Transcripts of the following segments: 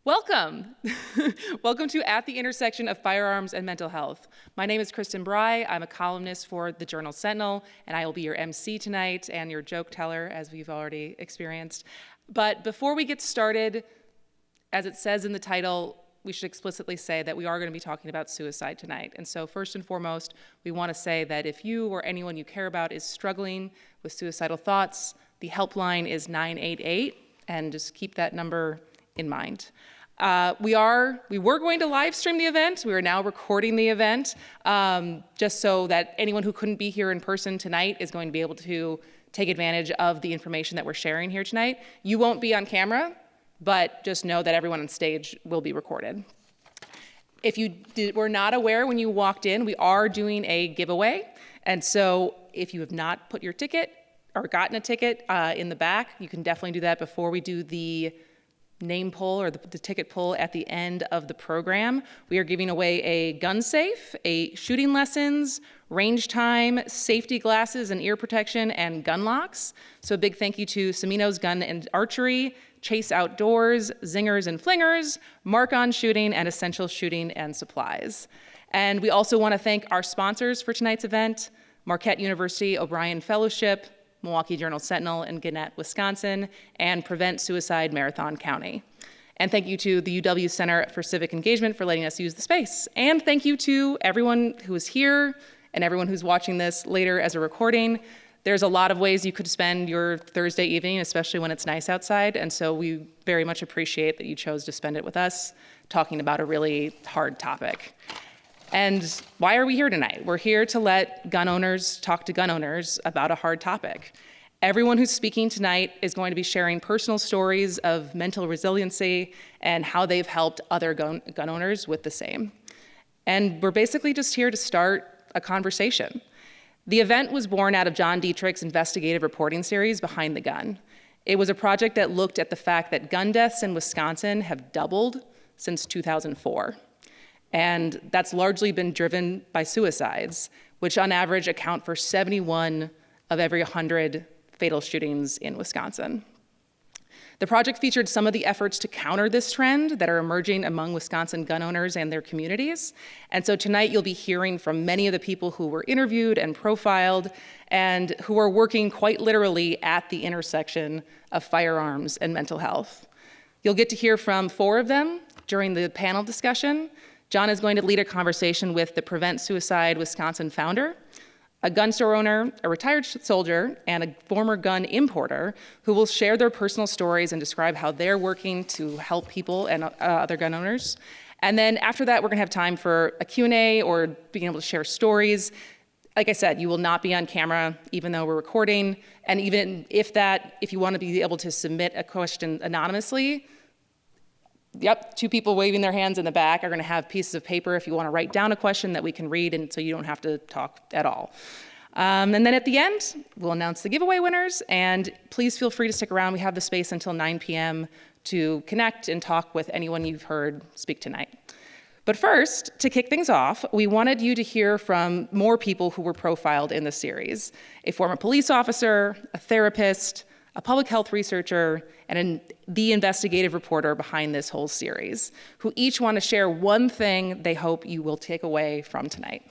Welcome. Welcome to At the Intersection of Firearms and Mental Health. My name is Kristen Bry. I'm a columnist for the Journal Sentinel, and I will be your MC tonight and your joke teller, as we've already experienced. But before we get started, as it says in the title, we should explicitly say that we are going to be talking about suicide tonight. And so first and foremost, we want to say that if you or anyone you care about is struggling with suicidal thoughts, the helpline is 988, and just keep that number in mind. We were going to live stream the event. We are now recording the event, just so that anyone who couldn't be here in person tonight is going to be able to take advantage of the information that we're sharing here tonight. You won't be on camera, but just know that everyone on stage will be recorded. If you were not aware when you walked in, we are doing a giveaway. And so if you have not put your ticket or gotten a ticket in the back, you can definitely do that before we do the name pull or the ticket pull at the end of the program. We are giving away a gun safe, a shooting lessons, range time, safety glasses and ear protection, and gun locks. So a big thank you to Semino's Gun and Archery, Chase Outdoors, Zingers and Flingers, Mark On Shooting, and Essential Shooting and Supplies. And we also want to thank our sponsors for tonight's event, Marquette University O'Brien Fellowship, Milwaukee Journal Sentinel in Gannett, Wisconsin, and Prevent Suicide Marathon County. And thank you to the UW Center for Civic Engagement for letting us use the space. And thank you to everyone who is here and everyone who's watching this later as a recording. There's a lot of ways you could spend your Thursday evening, especially when it's nice outside. And so we very much appreciate that you chose to spend it with us talking about a really hard topic. And why are we here tonight? We're here to let gun owners talk to gun owners about a hard topic. Everyone who's speaking tonight is going to be sharing personal stories of mental resiliency and how they've helped other gun owners with the same. And we're basically just here to start a conversation. The event was born out of John Dietrich's investigative reporting series, Behind the Gun. It was a project that looked at the fact that gun deaths in Wisconsin have doubled since 2004. And that's largely been driven by suicides, which on average account for 71 of every 100 fatal shootings in Wisconsin. The project featured some of the efforts to counter this trend that are emerging among Wisconsin gun owners and their communities. And so tonight you'll be hearing from many of the people who were interviewed and profiled and who are working quite literally at the intersection of firearms and mental health. You'll get to hear from 4 of them during the panel discussion. John is going to lead a conversation with the Prevent Suicide Wisconsin founder, a gun store owner, a retired soldier, and a former gun importer who will share their personal stories and describe how they're working to help people and other gun owners. And then after that, we're gonna have time for a Q&A or being able to share stories. Like I said, you will not be on camera, even though we're recording. And even if you wanna be able to submit a question anonymously, yep, 2 people waving their hands in the back are gonna have pieces of paper if you wanna write down a question that we can read, and so you don't have to talk at all. And then at the end, we'll announce the giveaway winners, and please feel free to stick around. We have the space until 9 p.m. to connect and talk with anyone you've heard speak tonight. But first, to kick things off, we wanted you to hear from more people who were profiled in the series: a former police officer, a therapist, a public health researcher, and the investigative reporter behind this whole series, who each want to share one thing they hope you will take away from tonight.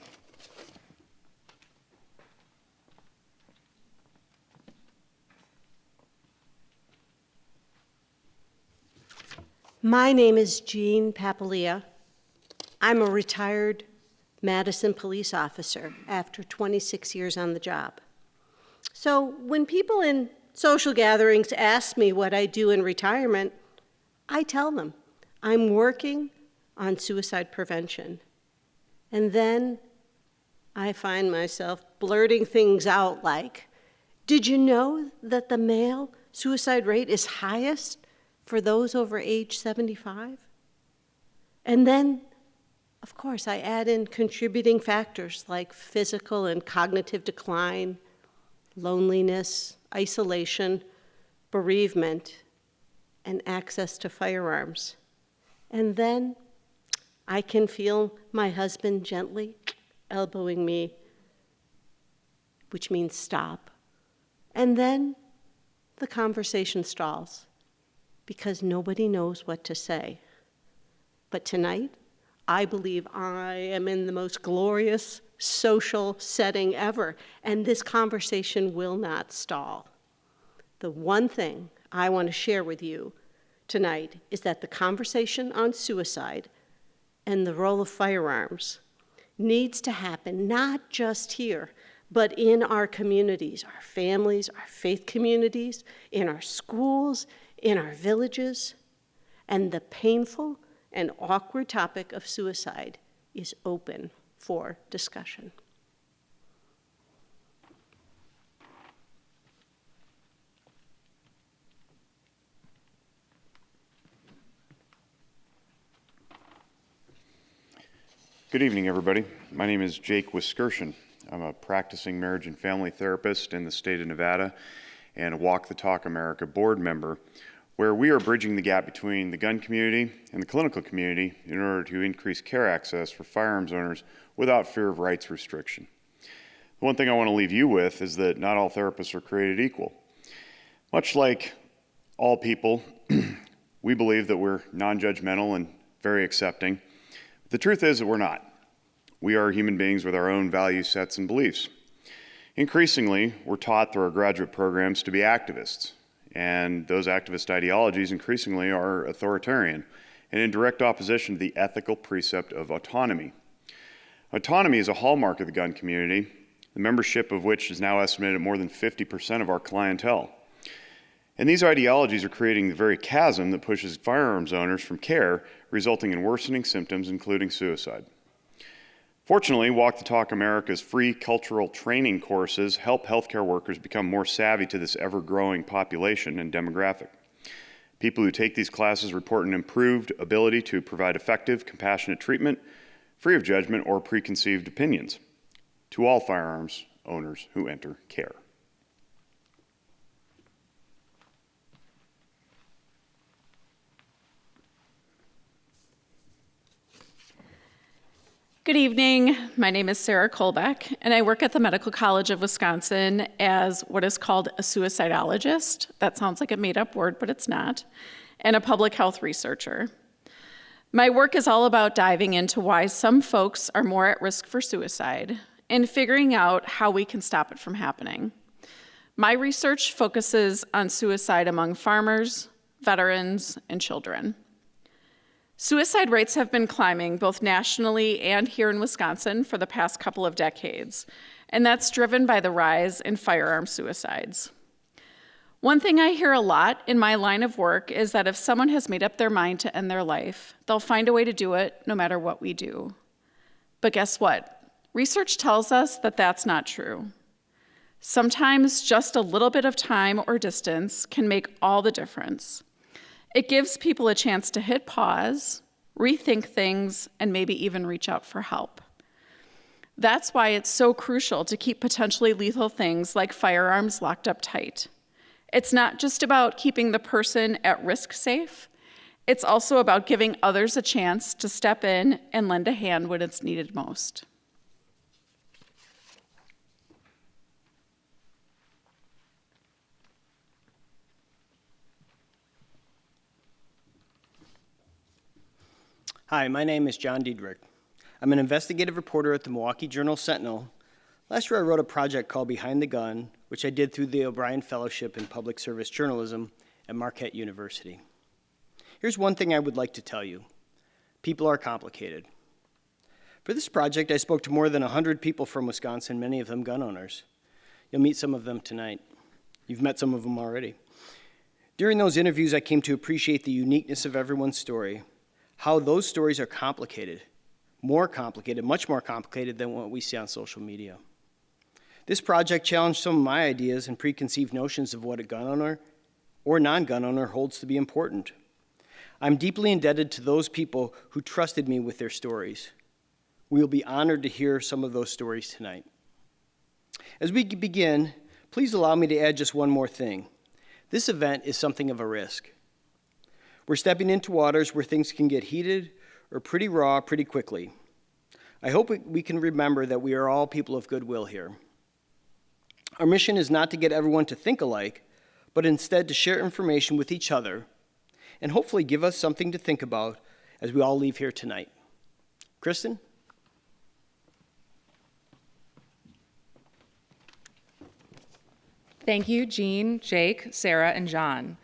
My name is Jean Papalia. I'm a retired Madison police officer after 26 years on the job. So when people in social gatherings ask me what I do in retirement, I tell them I'm working on suicide prevention. And then I find myself blurting things out like, did you know that the male suicide rate is highest for those over age 75? And then, of course, I add in contributing factors like physical and cognitive decline, loneliness, isolation, bereavement, and access to firearms. And then I can feel my husband gently elbowing me, which means stop. And then the conversation stalls because nobody knows what to say. But tonight, I believe I am in the most glorious social setting ever, and this conversation will not stall. The one thing I want to share with you tonight is that the conversation on suicide and the role of firearms needs to happen not just here, but in our communities, our families, our faith communities, in our schools, in our villages. And the painful and awkward topic of suicide is open for discussion. Good evening, everybody. My name is Jake Wiskerson. I'm a practicing marriage and family therapist in the state of Nevada and a Walk the Talk America board member, where we are bridging the gap between the gun community and the clinical community in order to increase care access for firearms owners without fear of rights restriction. The one thing I want to leave you with is that not all therapists are created equal. Much like all people, we believe that we're non-judgmental and very accepting. The truth is that we're not. We are human beings with our own value sets and beliefs. Increasingly, we're taught through our graduate programs to be activists, and those activist ideologies increasingly are authoritarian and in direct opposition to the ethical precept of autonomy. Autonomy is a hallmark of the gun community, the membership of which is now estimated at more than 50% of our clientele. And these ideologies are creating the very chasm that pushes firearms owners from care, resulting in worsening symptoms, including suicide. Fortunately, Walk the Talk America's free cultural training courses help healthcare workers become more savvy to this ever-growing population and demographic. People who take these classes report an improved ability to provide effective, compassionate treatment, free of judgment or preconceived opinions, to all firearms owners who enter care. Good evening. My name is Sarah Kolbeck, and I work at the Medical College of Wisconsin as what is called a suicidologist. That sounds like a made-up word, but it's not, and a public health researcher. My work is all about diving into why some folks are more at risk for suicide and figuring out how we can stop it from happening. My research focuses on suicide among farmers, veterans, and children. Suicide rates have been climbing both nationally and here in Wisconsin for the past couple of decades, and that's driven by the rise in firearm suicides. One thing I hear a lot in my line of work is that if someone has made up their mind to end their life, they'll find a way to do it no matter what we do. But guess what? Research tells us that that's not true. Sometimes just a little bit of time or distance can make all the difference. It gives people a chance to hit pause, rethink things, and maybe even reach out for help. That's why it's so crucial to keep potentially lethal things like firearms locked up tight. It's not just about keeping the person at risk safe, it's also about giving others a chance to step in and lend a hand when it's needed most. Hi, my name is John Diedrich. I'm an investigative reporter at the Milwaukee Journal-Sentinel. Last year I wrote a project called Behind the Gun, which I did through the O'Brien Fellowship in Public Service Journalism at Marquette University. Here's one thing I would like to tell you. People are complicated. For this project, I spoke to more than 100 people from Wisconsin, many of them gun owners. You'll meet some of them tonight. You've met some of them already. During those interviews, I came to appreciate the uniqueness of everyone's story, how those stories are complicated, much more complicated than what we see on social media. This project challenged some of my ideas and preconceived notions of what a gun owner or non-gun owner holds to be important. I'm deeply indebted to those people who trusted me with their stories. We will be honored to hear some of those stories tonight. As we begin, please allow me to add just one more thing. This event is something of a risk. We're stepping into waters where things can get heated or pretty raw pretty quickly. I hope we can remember that we are all people of goodwill here. Our mission is not to get everyone to think alike, but instead to share information with each other and hopefully give us something to think about as we all leave here tonight. Kristen? Thank you, Jean, Jake, Sarah, and John.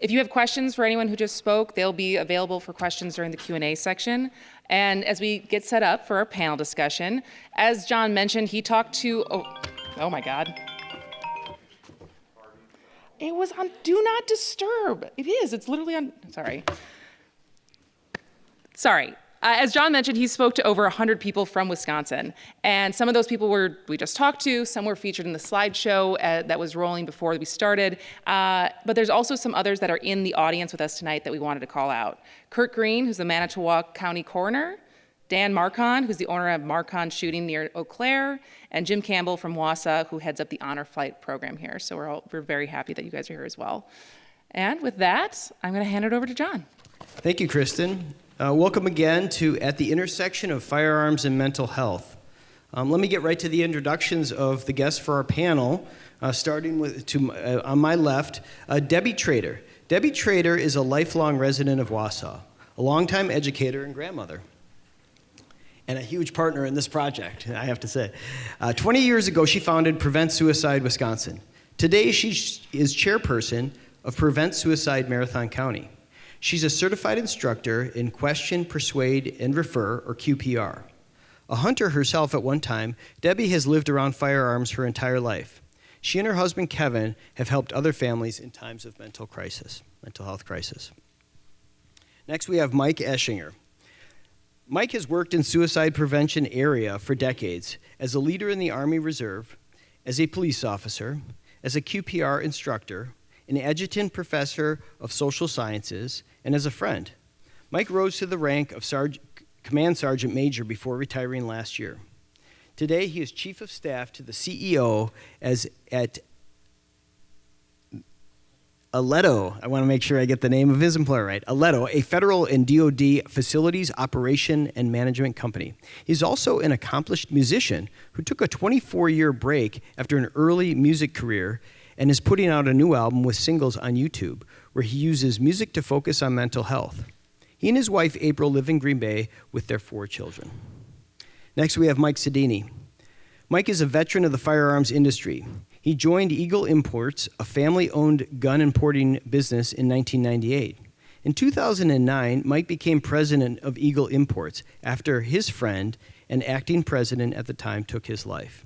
If you have questions for anyone who just spoke, they'll be available for questions during the Q&A section. And as we get set up for our panel discussion, as John mentioned, he talked to, oh my God. It was on Do Not Disturb. It is, it's literally on, sorry. As John mentioned, he spoke to over 100 people from Wisconsin. And some of those people we just talked to, some were featured in the slideshow that was rolling before we started. But there's also some others that are in the audience with us tonight that we wanted to call out. Kurt Green, who's the Manitowoc County Coroner, Dan Marcon, who's the owner of Marcon Shooting near Eau Claire, and Jim Campbell from Wausau, who heads up the Honor Flight program here. So we're very happy that you guys are here as well. And with that, I'm going to hand it over to John. Thank you, Kristen. Welcome again to At the Intersection of Firearms and Mental Health. Let me get right to the introductions of the guests for our panel, starting with, on my left, Debbie Trader. Debbie Trader is a lifelong resident of Wausau, a longtime educator and grandmother, and a huge partner in this project, I have to say. 20 years ago, she founded Prevent Suicide Wisconsin. Today, she is chairperson of Prevent Suicide Marathon County. She's a certified instructor in Question, Persuade, and Refer, or QPR. A hunter herself at one time, Debbie has lived around firearms her entire life. She and her husband, Kevin, have helped other families in times of mental health crisis. Next, we have Mike Eschinger. Mike has worked in suicide prevention area for decades as a leader in the Army Reserve, as a police officer, as a QPR instructor, an adjutant professor of social sciences, and as a friend. Mike rose to the rank of Command Sergeant Major before retiring last year. Today, he is Chief of Staff to the CEO at Aledo. I want to make sure I get the name of his employer right. Aledo, a federal and DoD facilities operation and management company. He's also an accomplished musician who took a 24-year break after an early music career and is putting out a new album with singles on YouTube, where he uses music to focus on mental health. He and his wife, April, live in Green Bay with their 4 children. Next, we have Mike Sedini. Mike is a veteran of the firearms industry. He joined Eagle Imports, a family-owned gun importing business, in 1998. In 2009, Mike became president of Eagle Imports after his friend and acting president at the time took his life.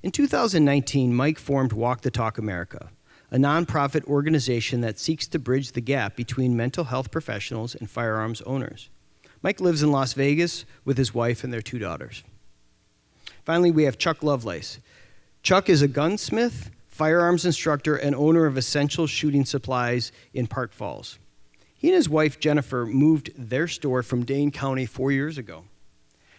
In 2019, Mike formed Walk the Talk America, a nonprofit organization that seeks to bridge the gap between mental health professionals and firearms owners. Mike lives in Las Vegas with his wife and their 2 daughters. Finally, we have Chuck Lovelace. Chuck is a gunsmith, firearms instructor, and owner of Essential Shooting Supplies in Park Falls. He and his wife, Jennifer, moved their store from Dane County 4 years ago.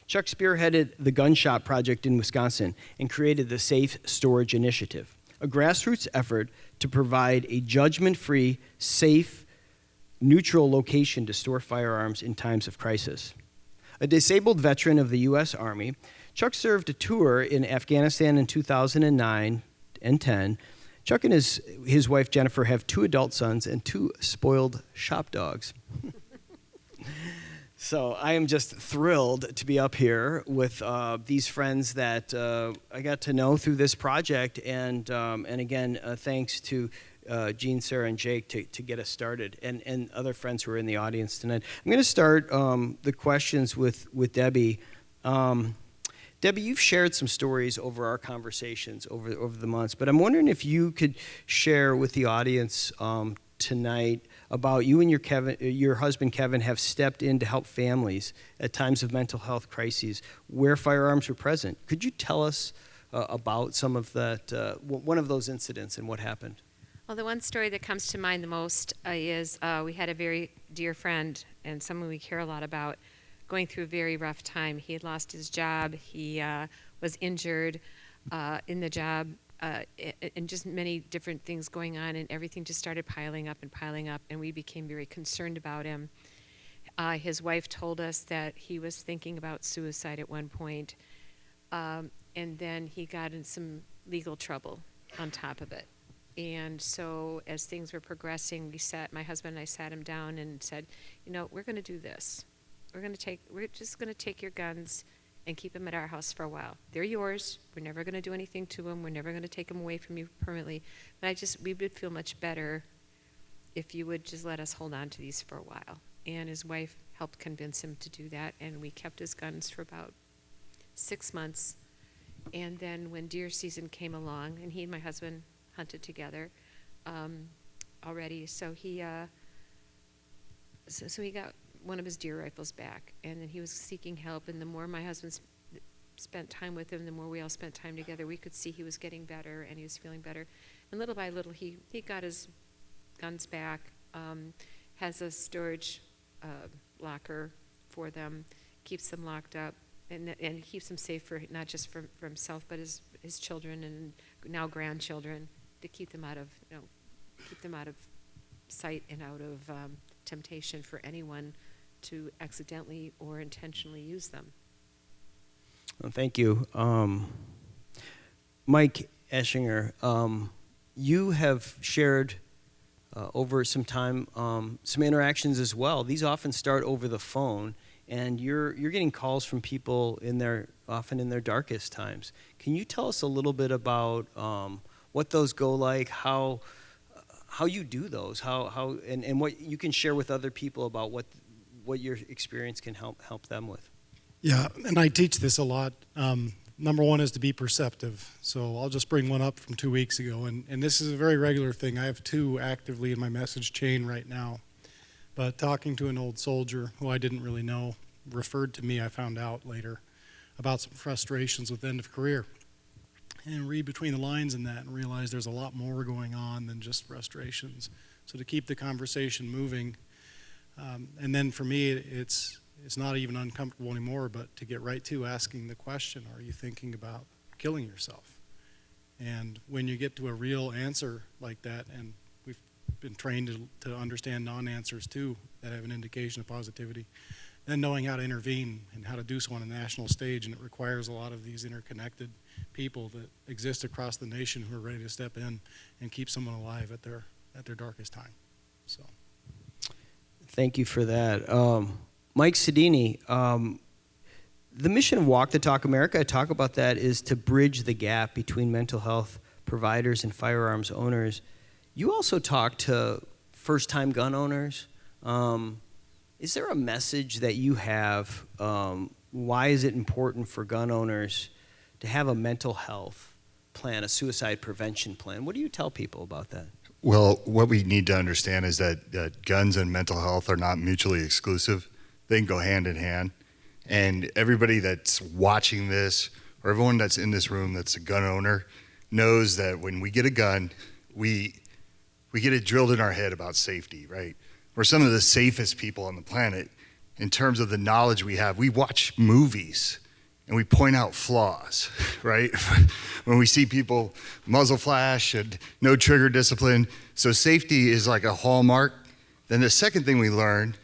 Chuck spearheaded the Gun Shop Project in Wisconsin and created the Safe Storage Initiative, a grassroots effort to provide a judgment-free, safe, neutral location to store firearms in times of crisis. A disabled veteran of the U.S. Army, Chuck served a tour in Afghanistan in 2009 and 10. Chuck and his wife, Jennifer, have 2 adult sons and 2 spoiled shop dogs. So I am just thrilled to be up here with these friends that I got to know through this project, and again, thanks to Jean, Sarah, and Jake to get us started, and other friends who are in the audience tonight. I'm going to start the questions with Debbie. Debbie, you've shared some stories over our conversations over the months, but I'm wondering if you could share with the audience tonight about you and your husband Kevin have stepped in to help families at times of mental health crises where firearms were present. Could you tell us about some of that, one of those incidents and what happened? Well, the one story that comes to mind the most is we had a very dear friend and someone we care a lot about going through a very rough time. He had lost his job. He was injured in the job. And just many different things going on, and everything just started piling up, and we became very concerned about him. His wife told us that he was thinking about suicide at one point, and then he got in some legal trouble on top of it. And so as things were progressing, my husband and I sat him down and said, we're going to do this. we're just gonna take your guns and keep them at our house for a while. They're yours. We're never gonna do anything to them. We're never gonna take them away from you permanently. But we would feel much better if you would just let us hold on to these for a while. And his wife helped convince him to do that, and we kept his guns for about 6 months. And then when deer season came along, and he and my husband hunted together already, so he got one of his deer rifles back, and then he was seeking help, and the more my husband spent time with him, the more we all spent time together, we could see he was getting better, and he was feeling better. And little by little, he got his guns back, has a storage locker for them, keeps them locked up, and keeps them safe for not just for himself, but his children and now grandchildren, to keep them out of sight and out of temptation for anyone to accidentally or intentionally use them. Well, thank you. Mike Eschinger, you have shared over some time some interactions as well. These often start over the phone, and you're getting calls from people often in their darkest times. Can you tell us a little bit about what those go like, how you do those, and what you can share with other people about what your experience can help them with? Yeah, and I teach this a lot. Number one is to be perceptive. So I'll just bring one up from 2 weeks ago, and this is a very regular thing. I have two actively in my message chain right now. But talking to an old soldier who I didn't really know, referred to me, I found out later, about some frustrations with end of career. And read between the lines in that and realize there's a lot more going on than just frustrations. So to keep the conversation moving, and then for me, it's not even uncomfortable anymore, but to get right to asking the question, are you thinking about killing yourself? And when you get to a real answer like that, and we've been trained to understand non-answers too, that have an indication of positivity, then knowing how to intervene and how to do so on a national stage, and it requires a lot of these interconnected people that exist across the nation who are ready to step in and keep someone alive at their darkest time. So, thank you for that. Mike Sedini, the mission of Walk the Talk America, I talk about that, is to bridge the gap between mental health providers and firearms owners. You also talk to first-time gun owners. Is there a message that you have? Why is it important for gun owners to have a mental health plan, a suicide prevention plan? What do you tell people about that? Well, what we need to understand is that guns and mental health are not mutually exclusive. They can go hand in hand. And everybody that's watching this, or everyone that's in this room that's a gun owner, knows that when we get a gun, we get it drilled in our head about safety, right? We're some of the safest people on the planet in terms of the knowledge we have. We watch movies and we point out flaws, right? When we see people muzzle flash and no trigger discipline. So safety is like a hallmark. Then the second thing we learn,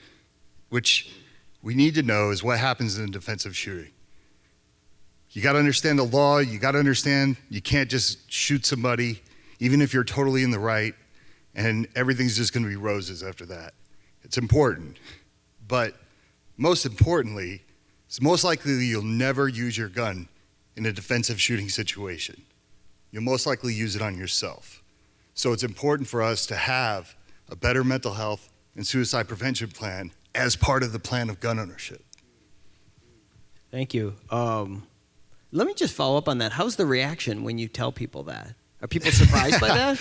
which we need to know, is what happens in a defensive shooting. You got to understand the law. You got to understand you can't just shoot somebody, even if you're totally in the right, and everything's just going to be roses after that. It's important. But most importantly, it's most likely that you'll never use your gun in a defensive shooting situation. You'll most likely use it on yourself. So it's important for us to have a better mental health and suicide prevention plan as part of the plan of gun ownership. Thank you. Let me just follow up on that. How's the reaction when you tell people that? Are people surprised by that?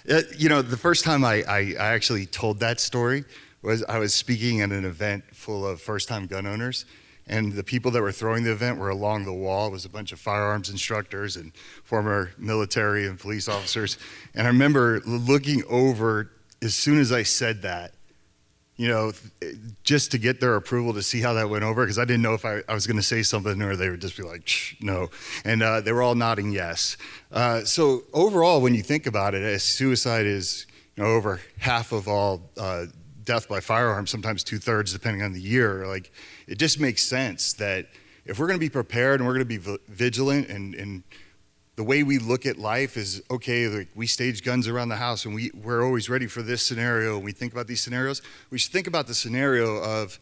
The first time I actually told that story was I was speaking at an event full of first-time gun owners, and the people that were throwing the event were along the wall. It was a bunch of firearms instructors and former military and police officers. And I remember looking over as soon as I said that, just to get their approval to see how that went over, because I didn't know if I was going to say something or they would just be like, no. And they were all nodding yes. So overall, when you think about it, suicide is over half of all death by firearm, sometimes 2/3 depending on the year. Like, it just makes sense that if we're going to be prepared and we're going to be vigilant, and the way we look at life is, okay, like we stage guns around the house and we're always ready for this scenario, and we think about these scenarios, we should think about the scenario of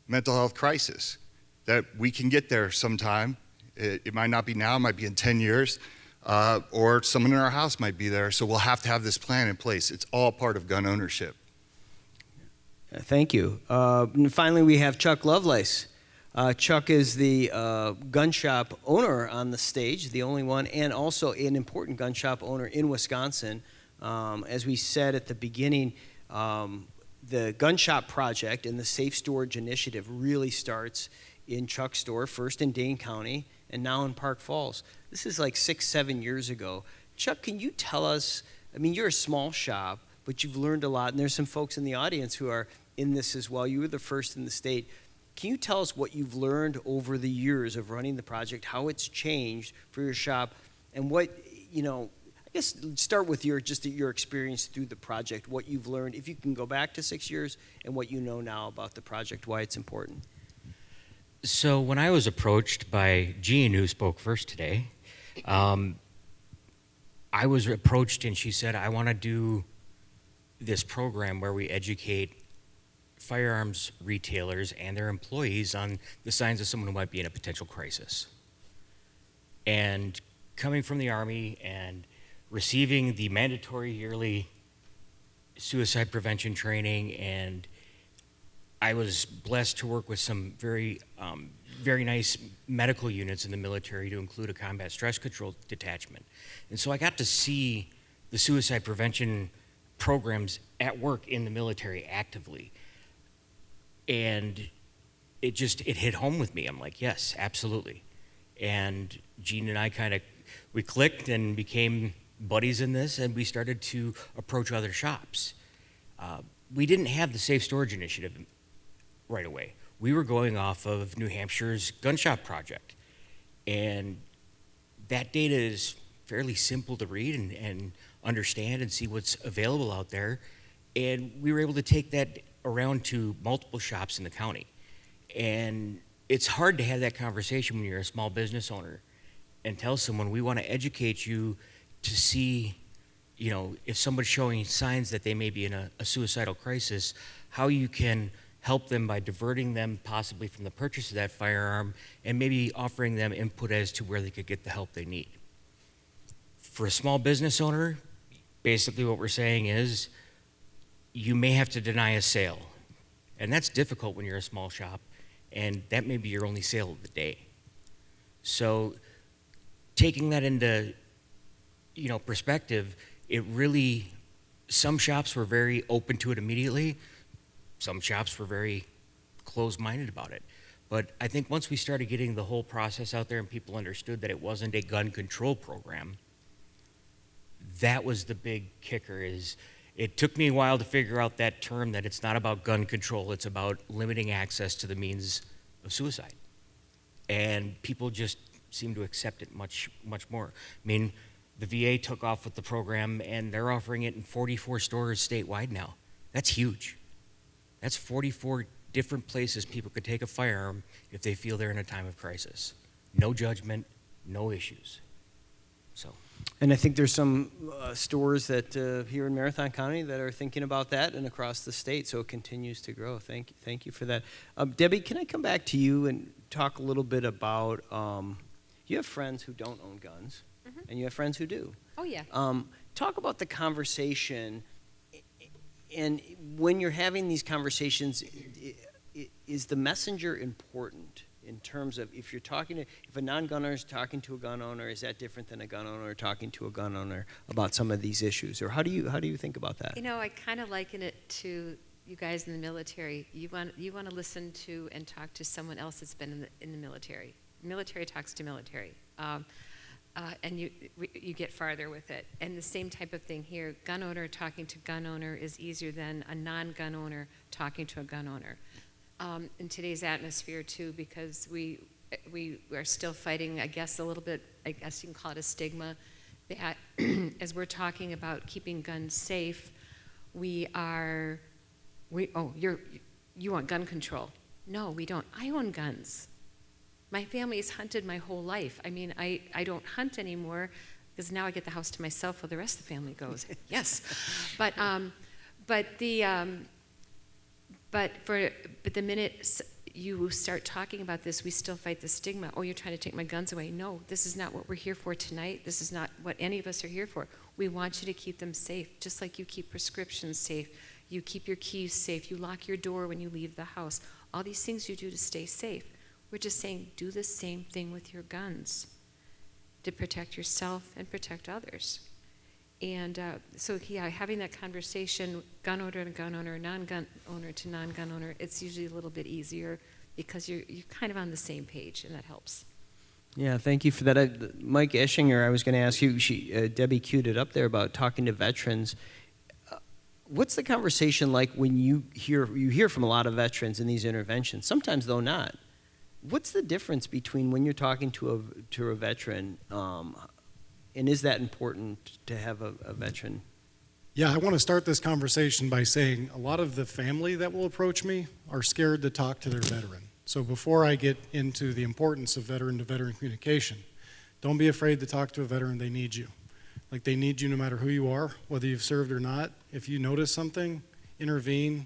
mental health crisis, that we can get there sometime. It might not be now, it might be in 10 years, or someone in our house might be there, so we'll have to have this plan in place. It's all part of gun ownership. Thank you. And finally, we have Chuck Lovelace. Chuck is the gun shop owner on the stage, the only one, and also an important gun shop owner in Wisconsin. As we said at the beginning, the gun shop project and the Safe Storage Initiative really starts in Chuck's store, first in Dane County, and now in Park Falls. This is like 6-7 years ago. Chuck, can you tell us, I mean, you're a small shop, but you've learned a lot, and there's some folks in the audience who are in this as well. You were the first in the state. Can you tell us what you've learned over the years of running the project, how it's changed for your shop, and what, you know, I guess start with your experience through the project, what you've learned, if you can go back to 6 years, and what you know now about the project, why it's important. So when I was approached by Jean, who spoke first today, I was approached and she said, I want to do this program where we educate firearms retailers and their employees on the signs of someone who might be in a potential crisis. And coming from the Army and receiving the mandatory yearly suicide prevention training, and I was blessed to work with some very nice medical units in the military, to include a combat stress control detachment. And so I got to see the suicide prevention programs at work in the military actively. And it hit home with me. I'm like, yes, absolutely. And Jean and I we clicked and became buddies in this, and we started to approach other shops. We didn't have the Safe Storage Initiative right away. We were going off of New Hampshire's gun shop project. And that data is fairly simple to read and understand and see what's available out there. And we were able to take that around to multiple shops in the county. And it's hard to have that conversation when you're a small business owner and tell someone, we want to educate you to see, you know, if somebody's showing signs that they may be in a suicidal crisis, how you can help them by diverting them possibly from the purchase of that firearm and maybe offering them input as to where they could get the help they need. For a small business owner, basically what we're saying is you may have to deny a sale. And that's difficult when you're a small shop, and that may be your only sale of the day. So taking that into, you know, perspective, it really, some shops were very open to it immediately. Some shops were very closed-minded about it. But I think once we started getting the whole process out there and people understood that it wasn't a gun control program, that was the big kicker. Is it took me a while to figure out that term, that it's not about gun control, it's about limiting access to the means of suicide. And people just seem to accept it much, much more. I mean, the VA took off with the program, and they're offering it in 44 stores statewide now. That's huge. That's 44 different places people could take a firearm if they feel they're in a time of crisis. No judgment, no issues. So. And I think there's some stores that here in Marathon County that are thinking about that, and across the state, so it continues to grow. Thank you for that. Debbie, can I come back to you and talk a little bit about, you have friends who don't own guns, and you have friends who do. Oh, yeah. Talk about the conversation, and when you're having these conversations, is the messenger important? In terms of if a non-gun owner is talking to a gun owner, is that different than a gun owner talking to a gun owner about some of these issues? Or how do you think about that? You know, I kind of liken it to you guys in the military. You want to listen to and talk to someone else that's been in the military. Military talks to military, and you get farther with it. And the same type of thing here. Gun owner talking to gun owner is easier than a non-gun owner talking to a gun owner. In today's atmosphere too, because we are still fighting, I guess, a little bit, I guess you can call it a stigma, that as we're talking about keeping guns safe, you want gun control. No, we don't. I own guns. My family has hunted my whole life. I mean, I don't hunt anymore because now I get the house to myself while the rest of the family goes. Yes. But the minute you start talking about this, we still fight the stigma. Oh, you're trying to take my guns away. No, this is not what we're here for tonight. This is not what any of us are here for. We want you to keep them safe, just like you keep prescriptions safe. You keep your keys safe. You lock your door when you leave the house. All these things you do to stay safe. We're just saying, do the same thing with your guns to protect yourself and protect others. And so, yeah, having that conversation, gun owner to gun owner, non-gun owner to non-gun owner, it's usually a little bit easier because you're kind of on the same page, and that helps. Yeah, thank you for that. Mike Eschinger, I was going to ask you, Debbie queued it up there about talking to veterans. What's the conversation like when you hear from a lot of veterans in these interventions, sometimes though not? What's the difference between when you're talking to a veteran, and is that important to have a veteran? Yeah, I want to start this conversation by saying a lot of the family that will approach me are scared to talk to their veteran. So before I get into the importance of veteran-to-veteran communication, don't be afraid to talk to a veteran. They need you. Like, they need you no matter who you are, whether you've served or not. If you notice something, intervene,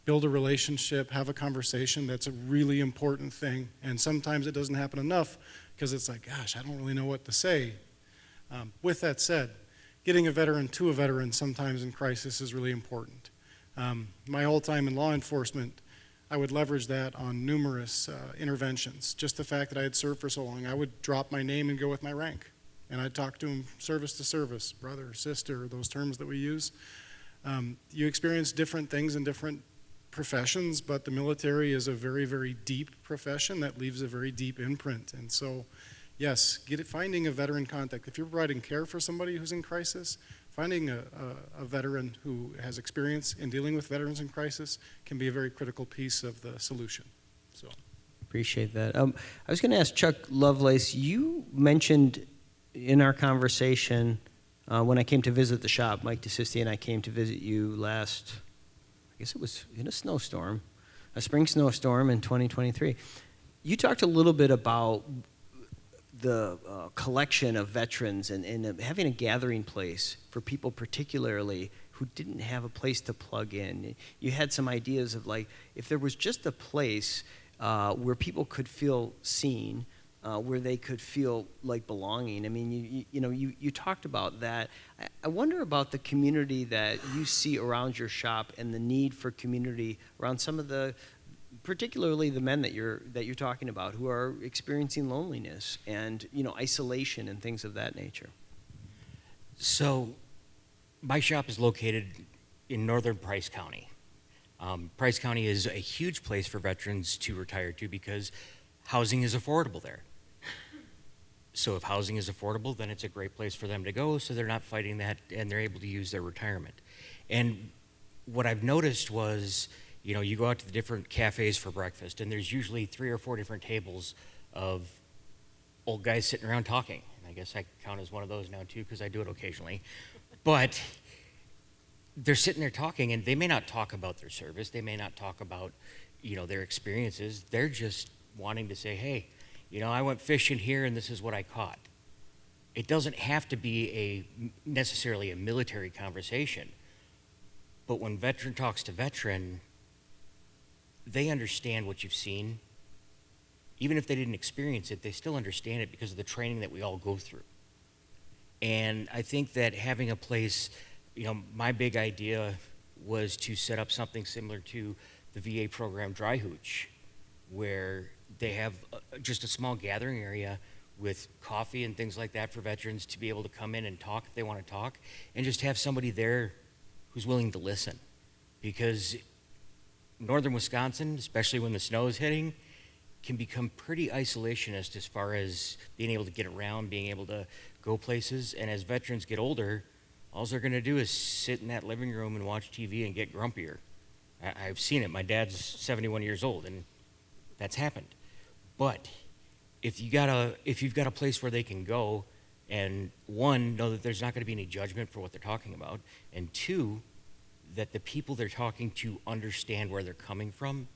build a relationship, have a conversation. That's a really important thing. And sometimes it doesn't happen enough because it's like, gosh, I don't really know what to say. With that said, getting a veteran to a veteran sometimes in crisis is really important. My whole time in law enforcement, I would leverage that on numerous interventions. Just the fact that I had served for so long, I would drop my name and go with my rank. And I'd talk to them service to service, brother, sister, those terms that we use. You experience different things in different professions, but the military is a very, very deep profession that leaves a very deep imprint. And so, yes, finding a veteran contact. If you're providing care for somebody who's in crisis, finding a veteran who has experience in dealing with veterans in crisis can be a very critical piece of the solution. So, appreciate that. I was going to ask Chuck Lovelace, you mentioned in our conversation when I came to visit the shop, Mike DeSisti and I came to visit you last, I guess it was in a snowstorm, a spring snowstorm in 2023. You talked a little bit about the collection of veterans and having a gathering place for people particularly who didn't have a place to plug in. You had some ideas of, like, if there was just a place where people could feel seen, where they could feel like belonging. I mean, you talked about that. I wonder about the community that you see around your shop and the need for community around some of the, particularly the men that you're talking about, who are experiencing loneliness and isolation and things of that nature. So, my shop is located in northern Price County. Price County is a huge place for veterans to retire to because housing is affordable there. So if housing is affordable, then it's a great place for them to go, so they're not fighting that, and they're able to use their retirement. And what I've noticed was, you go out to the different cafes for breakfast, and there's usually 3 or 4 different tables of old guys sitting around talking. And I guess I count as one of those now, too, because I do it occasionally. But they're sitting there talking, and they may not talk about their service. They may not talk about, their experiences. They're just wanting to say, hey, I went fishing here and this is what I caught. It doesn't have to be necessarily a military conversation, but when veteran talks to veteran, they understand what you've seen. Even if they didn't experience it, they still understand it because of the training that we all go through. And I think that having a place, my big idea was to set up something similar to the VA program Dry Hooch, where they have just a small gathering area with coffee and things like that for veterans to be able to come in and talk if they want to talk, and just have somebody there who's willing to listen. Because northern Wisconsin, especially when the snow is hitting, can become pretty isolationist as far as being able to get around, being able to go places. And as veterans get older, all they're going to do is sit in that living room and watch TV and get grumpier. I've seen it. My dad's 71 years old, and that's happened. But if you've got a place where they can go, and one, know that there's not going to be any judgment for what they're talking about, and two, that the people they're talking to understand where they're coming from,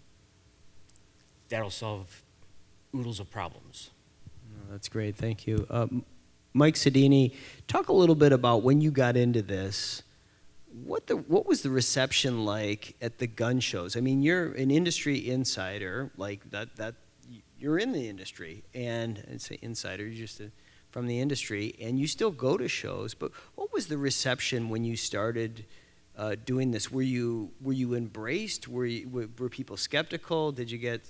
that'll solve oodles of problems. Oh, that's great. Thank you. Mike Sedini, talk a little bit about when you got into this. what was the reception like at the gun shows? I mean, you're an industry insider, like that you're in the industry, and I'd say insider, you're just from the industry, and you still go to shows. But what was the reception when you started doing this? Were you embraced? Were people skeptical? Did you get?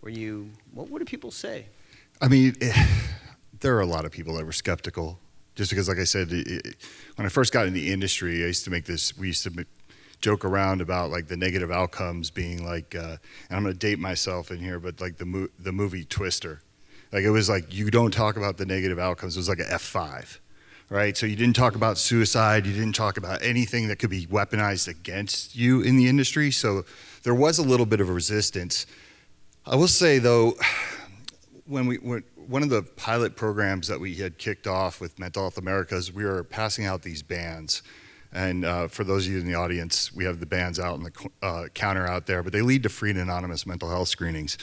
What did people say? I mean, there are a lot of people that were skeptical. Just because, like I said, when I first got in the industry, I used to we used to joke around about like the negative outcomes being like, and I'm going to date myself in here, but like the movie Twister. Like it was like, you don't talk about the negative outcomes. It was like an F5, right? So you didn't talk about suicide. You didn't talk about anything that could be weaponized against you in the industry. So there was a little bit of a resistance. I will say though, when one of the pilot programs that we had kicked off with Mental Health Americas, we were passing out these bands. And for those of you in the audience, we have the bands out on the counter out there, but they lead to free and anonymous mental health screenings.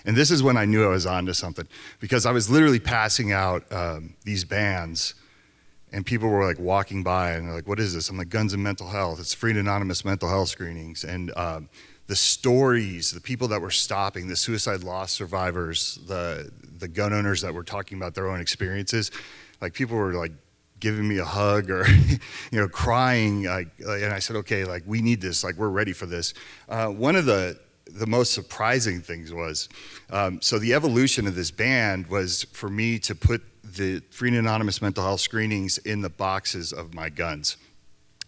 And this is when I knew I was onto something, because I was literally passing out these bands, and people were like walking by and they're like, what is this? I'm like, guns and mental health. It's free and anonymous mental health screenings. And the stories, the people that were stopping, the suicide loss survivors, the gun owners that were talking about their own experiences, like people were like giving me a hug or, crying. And I said, okay, like we need this, like we're ready for this. One of the most surprising things was, so the evolution of this band was for me to put the free and anonymous mental health screenings in the boxes of my guns.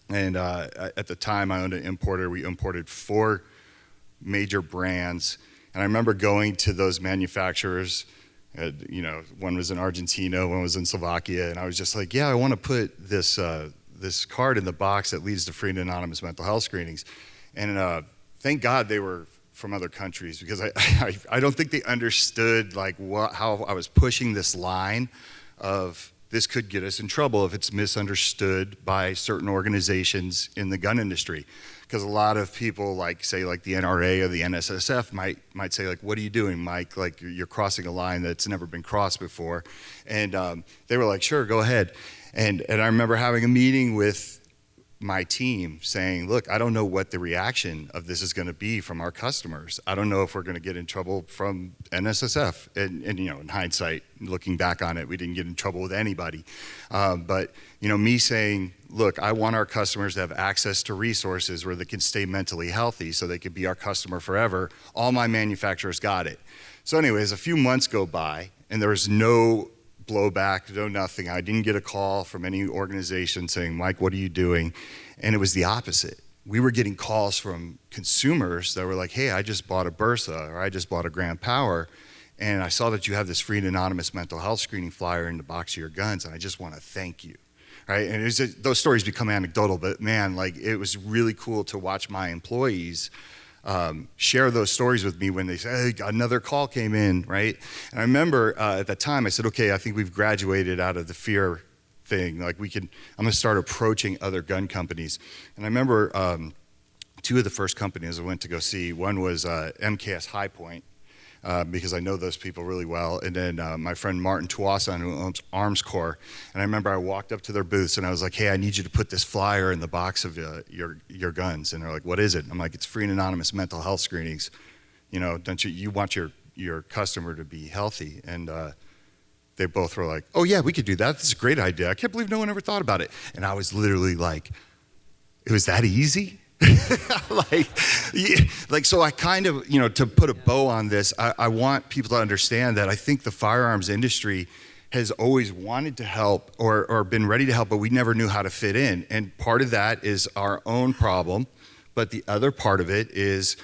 And at the time I owned an importer. We imported 4 major brands. And I remember going to those manufacturers, one was in Argentina, one was in Slovakia, and I was just like, yeah, I want to put this card in the box that leads to free and anonymous mental health screenings. And thank God they were from other countries, because I don't think they understood like how I was pushing this line of this could get us in trouble if it's misunderstood by certain organizations in the gun industry. Because a lot of people, like say like the NRA or the NSSF might say like, what are you doing, Mike? Like you're crossing a line that's never been crossed before. And they were like, sure, go ahead. And I remember having a meeting with my team saying, look, I don't know what the reaction of this is going to be from our customers. I don't know if we're going to get in trouble from NSSF. And in hindsight, looking back on it, we didn't get in trouble with anybody. But me saying, look, I want our customers to have access to resources where they can stay mentally healthy so they could be our customer forever. All my manufacturers got it. So anyways, a few months go by and there was no blowback, no nothing. I didn't get a call from any organization saying, Mike, what are you doing? And it was the opposite. We were getting calls from consumers that were like, hey, I just bought a Bursa or I just bought a Grand Power, and I saw that you have this free and anonymous mental health screening flyer in the box of your guns, and I just want to thank you. Right? And those stories become anecdotal, but man, like it was really cool to watch my employees share those stories with me when they say, hey, another call came in, right? And I remember at that time I said, okay, I think we've graduated out of the fear thing. Like I'm gonna start approaching other gun companies. And I remember 2 of the first companies I went to go see, one was MKS High Point, because I know those people really well. And then my friend Martin Tuasan, who owns Arms Corps. And I remember I walked up to their booths and I was like, hey, I need you to put this flyer in the box of your guns. And they're like, what is it? I'm like, it's free and anonymous mental health screenings. Don't you want your customer to be healthy? And they both were like, oh yeah, we could do that. That's a great idea. I can't believe no one ever thought about it. And I was literally like, it was that easy? So I kind of, to put a bow on this, I want people to understand that I think the firearms industry has always wanted to help or been ready to help, but we never knew how to fit in. And part of that is our own problem. But the other part of it is,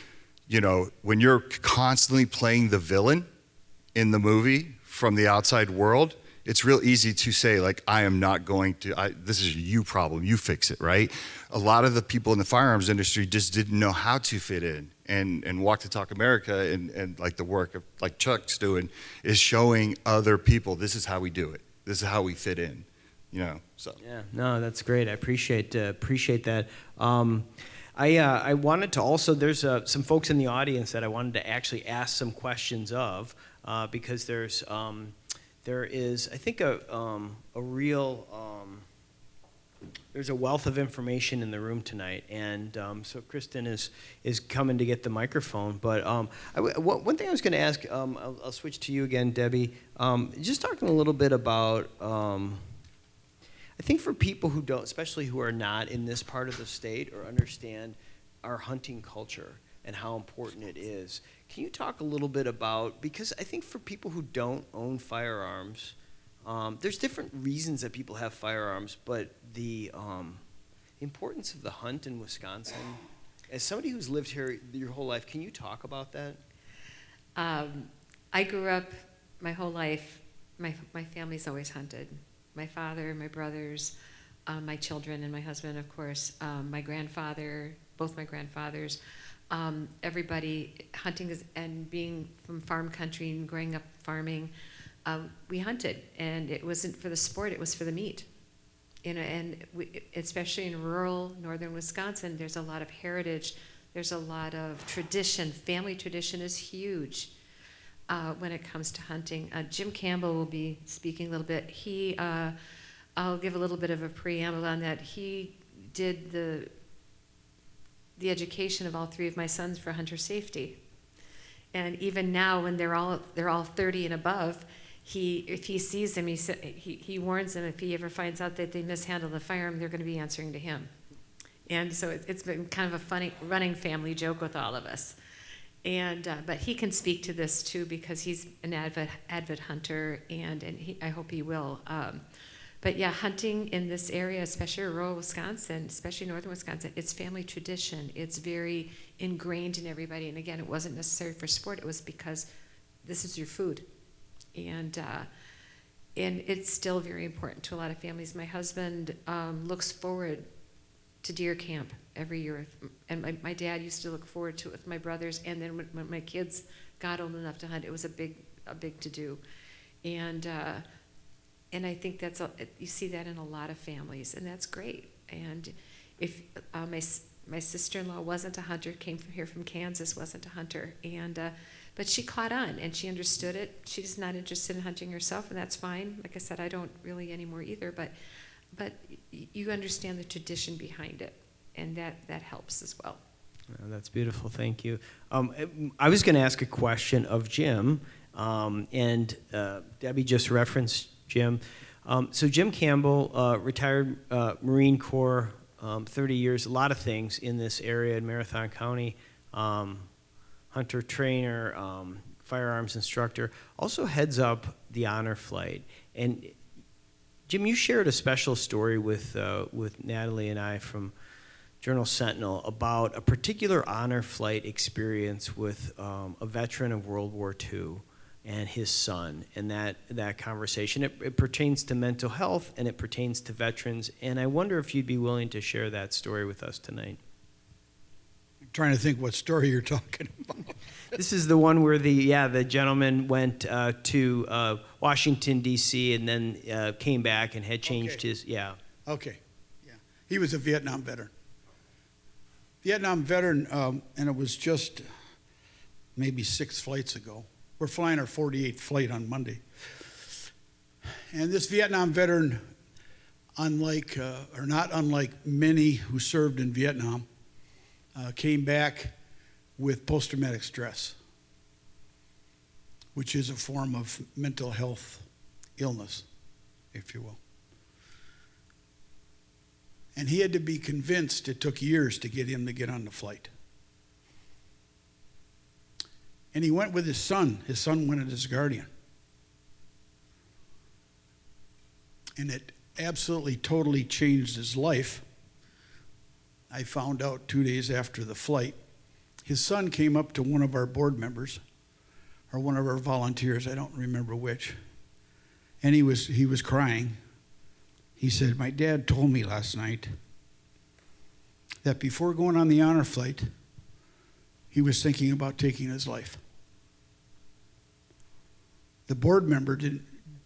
when you're constantly playing the villain in the movie from the outside world, it's real easy to say, like, I am not going to, this is a you problem, you fix it, right? A lot of the people in the firearms industry just didn't know how to fit in. And Walk the Talk America and like the work of like Chuck's doing is showing other people, this is how we do it. This is how we fit in, so. Yeah, no, that's great. I appreciate that. I wanted to also, there's some folks in the audience that I wanted to actually ask some questions of, because there is, I think, a real There's a wealth of information in the room tonight, and so Kristen is coming to get the microphone. But one thing I was going to ask, I'll switch to you again, Debbie. Just talking a little bit about, I think for people who don't, especially who are not in this part of the state or understand our hunting culture and how important it is, can you talk a little bit about, because I think for people who don't own firearms, there's different reasons that people have firearms, but the importance of the hunt in Wisconsin, as somebody who's lived here your whole life, can you talk about that? I grew up my whole life, my family's always hunted. My father, my brothers, my children, and my husband, of course, my grandfather, both my grandfathers, everybody hunting and being from farm country and growing up farming, we hunted, and it wasn't for the sport, it was for the meat. And especially in rural northern Wisconsin, there's a lot of heritage, there's a lot of tradition. Family tradition is huge when it comes to hunting. Jim Campbell will be speaking a little bit. I'll give a little bit of a preamble on that. He did the education of all three of my sons for hunter safety. And even now, when they're all 30 and above, if he sees them, he warns them if he ever finds out that they mishandle the firearm, they're going to be answering to him. And so it's been kind of a funny running family joke with all of us. And but he can speak to this too because he's an avid hunter, and I hope he will. But yeah, hunting in this area, especially rural Wisconsin, especially northern Wisconsin, it's family tradition. It's very ingrained in everybody. And again, it wasn't necessary for sport. It was because this is your food. And it's still very important to a lot of families. My husband looks forward to deer camp every year, and my dad used to look forward to it with my brothers. And then when my kids got old enough to hunt, it was a big to do. And I think you see that in a lot of families, and that's great. And if my sister-in-law wasn't a hunter, came from here from Kansas, wasn't a hunter, and but she caught on and she understood it. She's not interested in hunting herself, and that's fine. Like I said, I don't really anymore either, but you understand the tradition behind it, and that helps as well. Oh, that's beautiful. Thank you. I was going to ask a question of Jim, and Debbie just referenced Jim. So Jim Campbell, retired Marine Corps, 30 years, a lot of things in this area in Marathon County. Hunter trainer, firearms instructor, also heads up the honor flight. And Jim, you shared a special story with Natalie and I from Journal Sentinel about a particular honor flight experience with a veteran of World War II and his son, and that conversation. It pertains to mental health and it pertains to veterans, and I wonder if you'd be willing to share that story with us tonight. Trying to think what story you're talking about. This is the one where the gentleman went to Washington, D.C. and then came back and had changed his, Okay, yeah. He was a Vietnam veteran. And it was just maybe 6 flights ago. We're flying our 48th flight on Monday. And this Vietnam veteran, not unlike many who served in Vietnam, came back with post-traumatic stress, which is a form of mental health illness, if you will. And he had to be convinced, it took years to get him to get on the flight. And he went with his son. His son went as his guardian. And it absolutely, totally changed his life. I found out 2 days after the flight. His son came up to one of our board members, or one of our volunteers, I don't remember which, and he was crying. He said, "My dad told me last night that before going on the honor flight, he was thinking about taking his life." The board member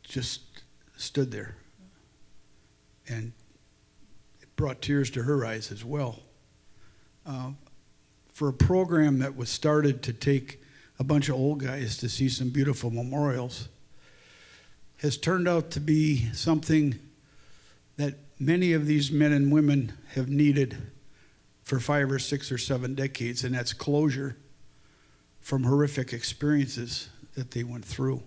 just stood there, and it brought tears to her eyes as well. For a program that was started to take a bunch of old guys to see some beautiful memorials, has turned out to be something that many of these men and women have needed for 5 or 6 or 7 decades, and that's closure from horrific experiences that they went through.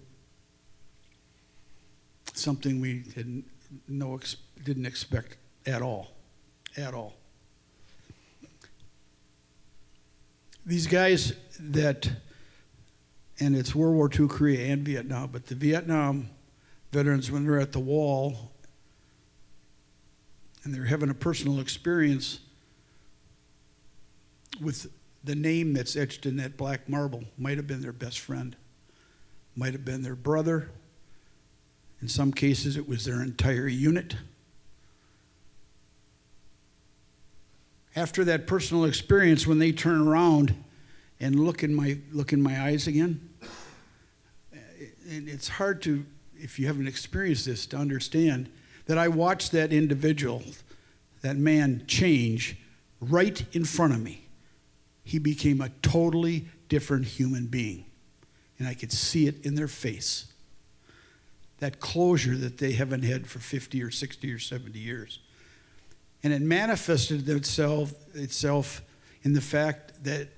Something we didn't expect at all. These guys that, and it's World War II, Korea, and Vietnam, but the Vietnam veterans, when they're at the wall and they're having a personal experience with the name that's etched in that black marble, might have been their best friend, might have been their brother. In some cases, it was their entire unit. After that personal experience, when they turn around and look in my eyes again, and it's hard to, if you haven't experienced this, to understand that I watched that individual, that man, change right in front of me. He became a totally different human being, and I could see it in their face. That closure that they haven't had for 50 or 60 or 70 years. And it manifested itself in the fact that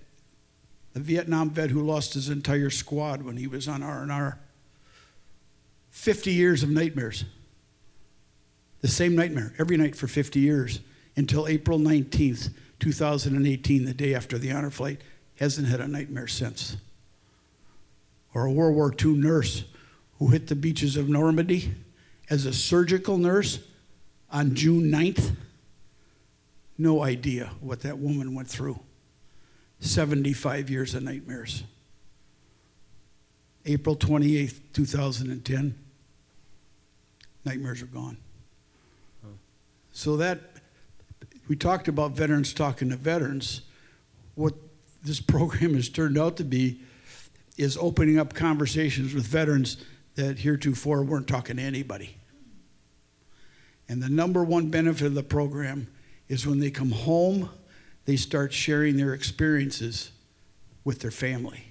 the Vietnam vet who lost his entire squad when he was on R&R, 50 years of nightmares. The same nightmare every night for 50 years until April 19th, 2018, the day after the honor flight, hasn't had a nightmare since. Or a World War II nurse who hit the beaches of Normandy as a surgical nurse on June 9th. No idea what that woman went through. 75 years of nightmares. April 28th, 2010, nightmares are gone. So that, we talked about veterans talking to veterans. What this program has turned out to be is opening up conversations with veterans that heretofore weren't talking to anybody. And the number one benefit of the program is when they come home, they start sharing their experiences with their family.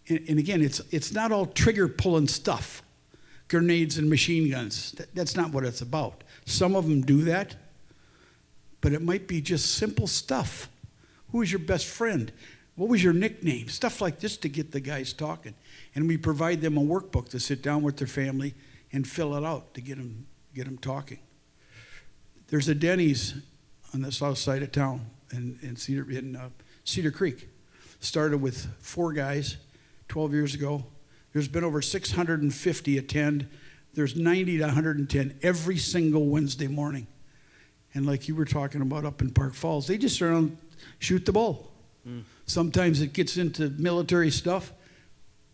And again, it's not all trigger pulling stuff, grenades and machine guns. That's not what it's about. Some of them do that, but it might be just simple stuff. Who was your best friend? What was your nickname? Stuff like this to get the guys talking. And we provide them a workbook to sit down with their family and fill it out to get them talking. There's a Denny's on the south side of town in Cedar Creek. Started with 4 guys 12 years ago. There's been over 650 attend. There's 90 to 110 every single Wednesday morning. And like you were talking about up in Park Falls, they just around shoot the bull. Sometimes it gets into military stuff,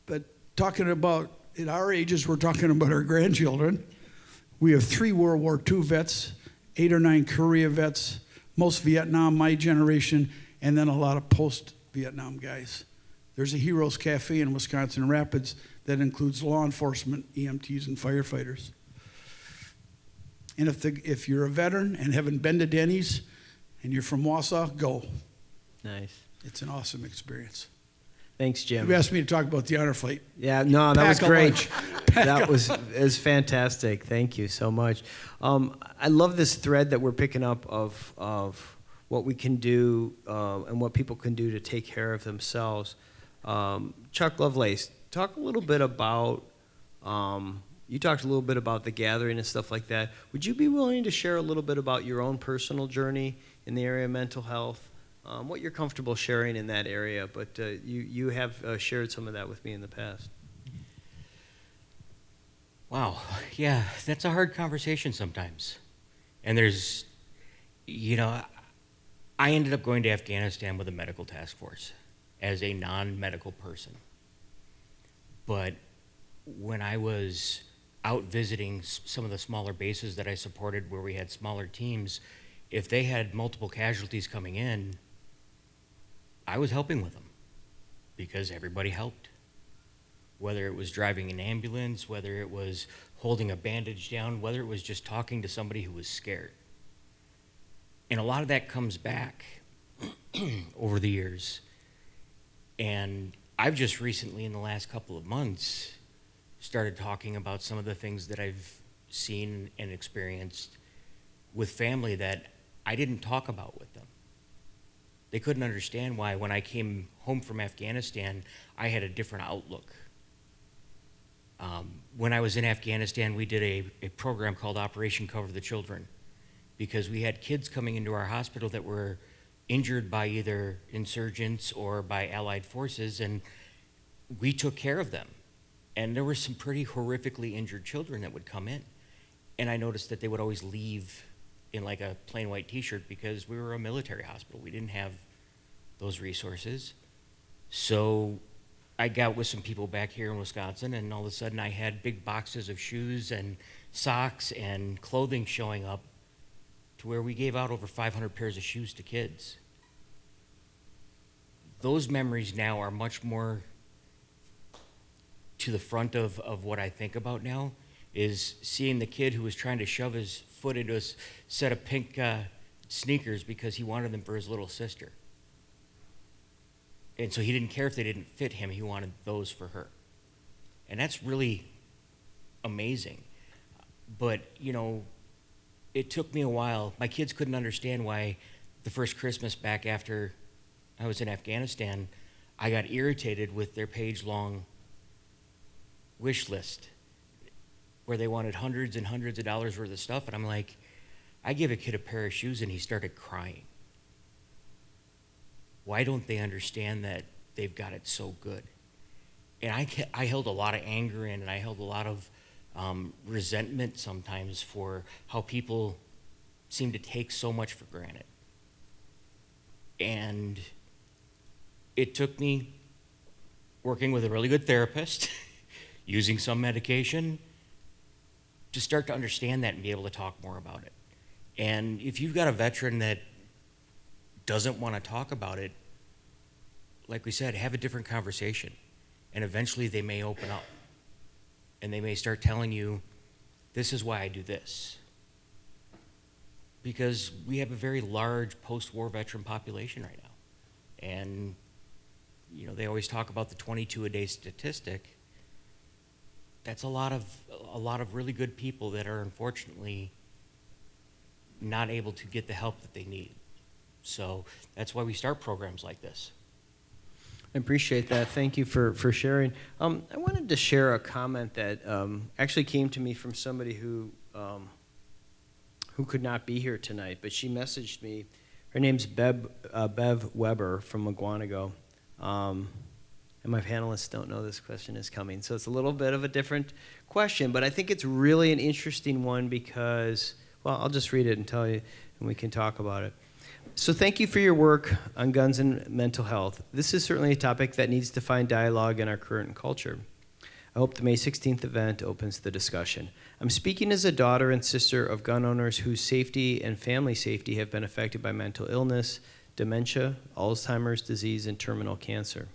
but talking about, at our ages, we're talking about our grandchildren. We have 3 World War II vets, 8 or 9 Korea vets, most Vietnam, my generation, and then a lot of post-Vietnam guys. There's a Heroes Cafe in Wisconsin Rapids that includes law enforcement, EMTs, and firefighters. And if you're a veteran and haven't been to Denny's and you're from Wausau, go. Nice. It's an awesome experience. Thanks, Jim. You asked me to talk about the honor flight. Yeah, no, that was Pack a great. lunch. That was fantastic. Thank you so much. I love this thread that we're picking up of what we can do and what people can do to take care of themselves. Chuck Lovelace, talk a little bit about, you talked a little bit about the gathering and stuff like that. Would you be willing to share a little bit about your own personal journey in the area of mental health? What you're comfortable sharing in that area, but you have shared some of that with me in the past. Wow, yeah, that's a hard conversation sometimes. And there's, I ended up going to Afghanistan with a medical task force as a non-medical person. But when I was out visiting some of the smaller bases that I supported where we had smaller teams, if they had multiple casualties coming in, I was helping with them because everybody helped. Whether it was driving an ambulance, whether it was holding a bandage down, whether it was just talking to somebody who was scared. And a lot of that comes back over the years. And I've just recently, in the last couple of months, started talking about some of the things that I've seen and experienced with family that I didn't talk about with them. They couldn't understand why when I came home from Afghanistan, I had a different outlook. When I was in Afghanistan, we did a program called Operation Cover the Children, because we had kids coming into our hospital that were injured by either insurgents or by allied forces, and we took care of them. And there were some pretty horrifically injured children that would come in. And I noticed that they would always leave in like a plain white t-shirt because we were a military hospital. We didn't have those resources. So I got with some people back here in Wisconsin, and all of a sudden I had big boxes of shoes and socks and clothing showing up to where we gave out over 500 pairs of shoes to kids. Those memories now are much more to the front of what I think about now, is seeing the kid who was trying to shove his foot into a set of pink sneakers because he wanted them for his little sister. And so he didn't care if they didn't fit him, he wanted those for her. And that's really amazing. But, you know, it took me a while. My kids couldn't understand why the first Christmas back after I was in Afghanistan, I got irritated with their page-long wish list where they wanted hundreds and hundreds of dollars worth of stuff. And I'm like, I give a kid a pair of shoes and he started crying. Why don't they understand that they've got it so good? And I held a lot of anger in, and I held a lot of resentment sometimes for how people seem to take so much for granted. And it took me working with a really good therapist, using some medication, to start to understand that and be able to talk more about it. And if you've got a veteran that doesn't want to talk about it, like we said, have a different conversation. And eventually they may open up. And they may start telling you, this is why I do this. Because we have a very large post-war veteran population right now. And, you know, they always talk about the 22 a day statistic. That's a lot of really good people that are unfortunately not able to get the help that they need. So that's why we start programs like this. I appreciate that. Thank you for sharing. I wanted to share a comment that actually came to me from somebody who could not be here tonight, but she messaged me. Her name's Bev Weber from Maguanago. And my panelists don't know this question is coming, so it's a little bit of a different question, but I think it's really an interesting one because, well, I'll just read it and tell you, and we can talk about it. So thank you for your work on guns and mental health. This is certainly a topic that needs to find dialogue in our current culture. I hope the May 16th event opens the discussion. I'm speaking as a daughter and sister of gun owners whose safety and family safety have been affected by mental illness, dementia, Alzheimer's disease, and terminal cancer.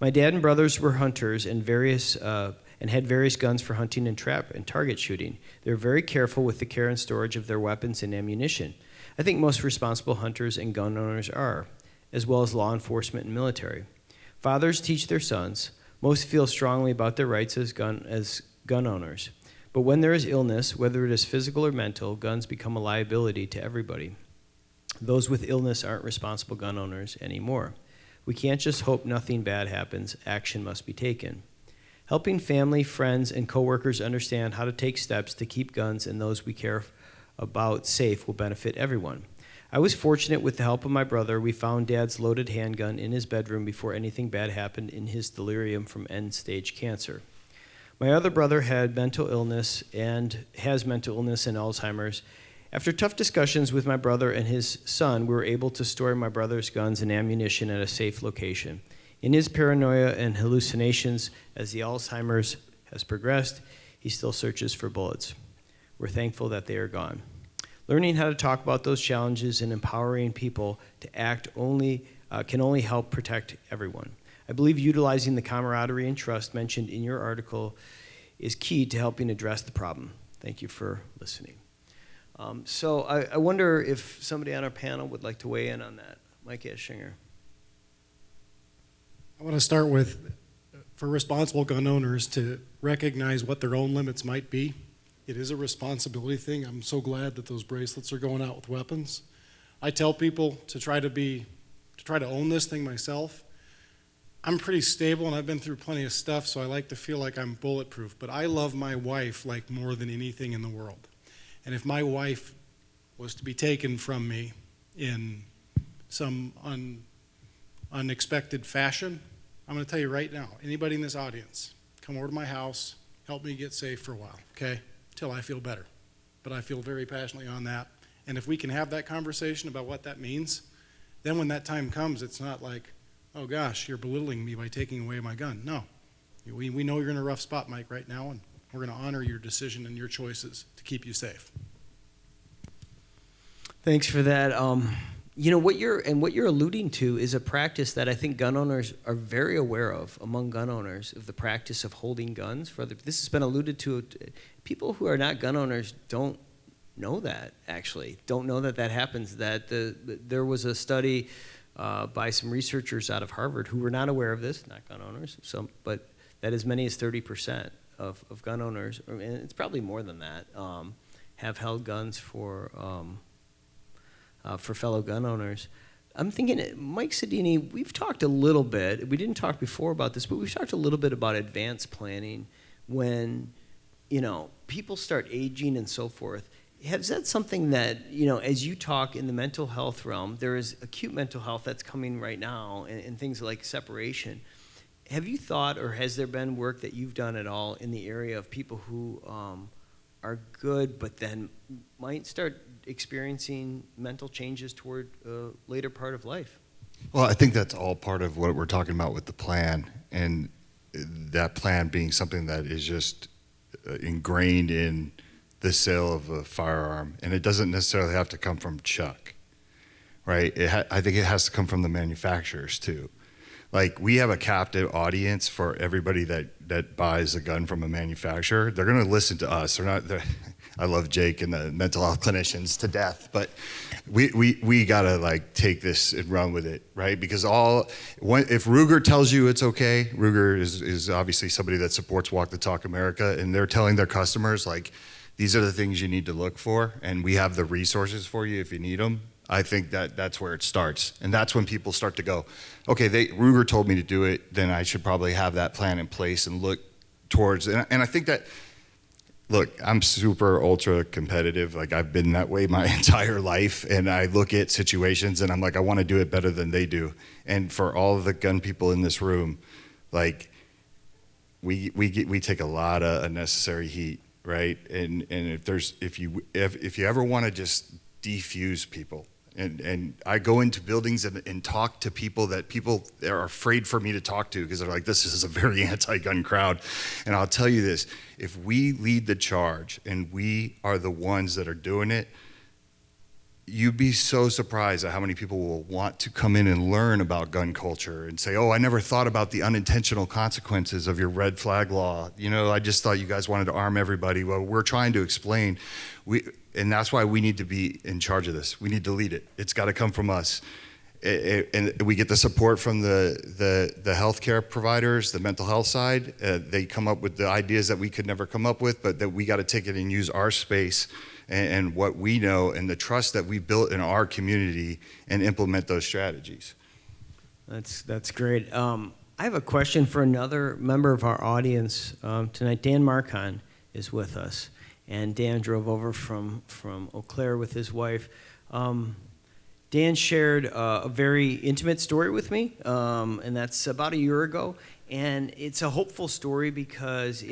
My dad and brothers were hunters and had various guns for hunting and trap and target shooting. They were very careful with the care and storage of their weapons and ammunition. I think most responsible hunters and gun owners are, as well as law enforcement and military. Fathers teach their sons. Most feel strongly about their rights as gun owners. But when there is illness, whether it is physical or mental, guns become a liability to everybody. Those with illness aren't responsible gun owners anymore. We can't just hope nothing bad happens. Action must be taken. Helping family, friends, and coworkers understand how to take steps to keep guns and those we care about safe will benefit everyone. I was fortunate with the help of my brother. We found Dad's loaded handgun in his bedroom before anything bad happened in his delirium from end-stage cancer. My other brother had mental illness and has mental illness and Alzheimer's. After tough discussions with my brother and his son, we were able to store my brother's guns and ammunition at a safe location. In his paranoia and hallucinations, as the Alzheimer's has progressed, he still searches for bullets. We're thankful that they are gone. Learning how to talk about those challenges and empowering people to act can only help protect everyone. I believe utilizing the camaraderie and trust mentioned in your article is key to helping address the problem. Thank you for listening. So I wonder if somebody on our panel would like to weigh in on that. Mike Eschinger. I want to start with, for responsible gun owners to recognize what their own limits might be It is a responsibility thing. I'm so glad that those bracelets are going out with weapons. I tell people to try to own this thing myself. I'm pretty stable and I've been through plenty of stuff, so I like to feel like I'm bulletproof. But I love my wife like more than anything in the world. And if my wife was to be taken from me in some unexpected fashion, I'm going to tell you right now, anybody in this audience, come over to my house, help me get safe for a while, okay? Till I feel better. But I feel very passionately on that. And if we can have that conversation about what that means, then when that time comes, it's not like, oh gosh, you're belittling me by taking away my gun. No. We know you're in a rough spot, Mike, right now, and we're going to honor your decision and your choices to keep you safe. Thanks for that. You know, what you're alluding to is a practice that I think gun owners are very aware of, among gun owners, of the practice of holding guns. This has been alluded to. People who are not gun owners don't know that, actually. Don't know that that happens. That there was a study by some researchers out of Harvard who were not aware of this, not gun owners, but that as many as 30% of gun owners, and it's probably more than that, have held guns for fellow gun owners. I'm thinking, Mike Sedini, we've talked a little bit, we didn't talk before about this, but we've talked a little bit about advanced planning when, you know, people start aging and so forth. Is that something that, you know, as you talk in the mental health realm, there is acute mental health that's coming right now and things like separation. Have you thought, or has there been work that you've done at all in the area of people who are good but then might start experiencing mental changes toward a later part of life? Well, I think that's all part of what we're talking about with the plan, and that plan being something that is just ingrained in the sale of a firearm, and it doesn't necessarily have to come from Chuck, right? I think it has to come from the manufacturers too. Like, we have a captive audience for everybody that buys a gun from a manufacturer. They're going to listen to us. I love Jake and the mental health clinicians to death, but we got to like take this and run with it, right? Because if Ruger tells you it's okay, Ruger is obviously somebody that supports Walk the Talk America, and they're telling their customers, like, these are the things you need to look for, and we have the resources for you if you need them. I think that's where it starts. And that's when people start to go, okay, Ruger told me to do it, then I should probably have that plan in place and look towards, and I think that, look, I'm super ultra competitive. Like, I've been that way my entire life, and I look at situations and I'm like, I want to do it better than they do. And for all of the gun people in this room, like, we take a lot of unnecessary heat, right? And if you ever want to just defuse people, and I go into buildings and talk to people that are afraid for me to talk to because they're like, this is a very anti-gun crowd. And I'll tell you this, if we lead the charge and we are the ones that are doing it, you'd be so surprised at how many people will want to come in and learn about gun culture and say, oh, I never thought about the unintentional consequences of your red flag law. You know, I just thought you guys wanted to arm everybody. Well, we're trying to explain. And that's why we need to be in charge of this. We need to lead it. It's got to come from us. And we get the support from the healthcare providers, the mental health side. They come up with the ideas that we could never come up with, but that we got to take it and use our space and what we know and the trust that we built in our community and implement those strategies. That's great. I have a question for another member of our audience tonight. Dan Marcon is with us, and Dan drove over from Eau Claire with his wife. Dan shared a very intimate story with me, and that's about a year ago. And it's a hopeful story because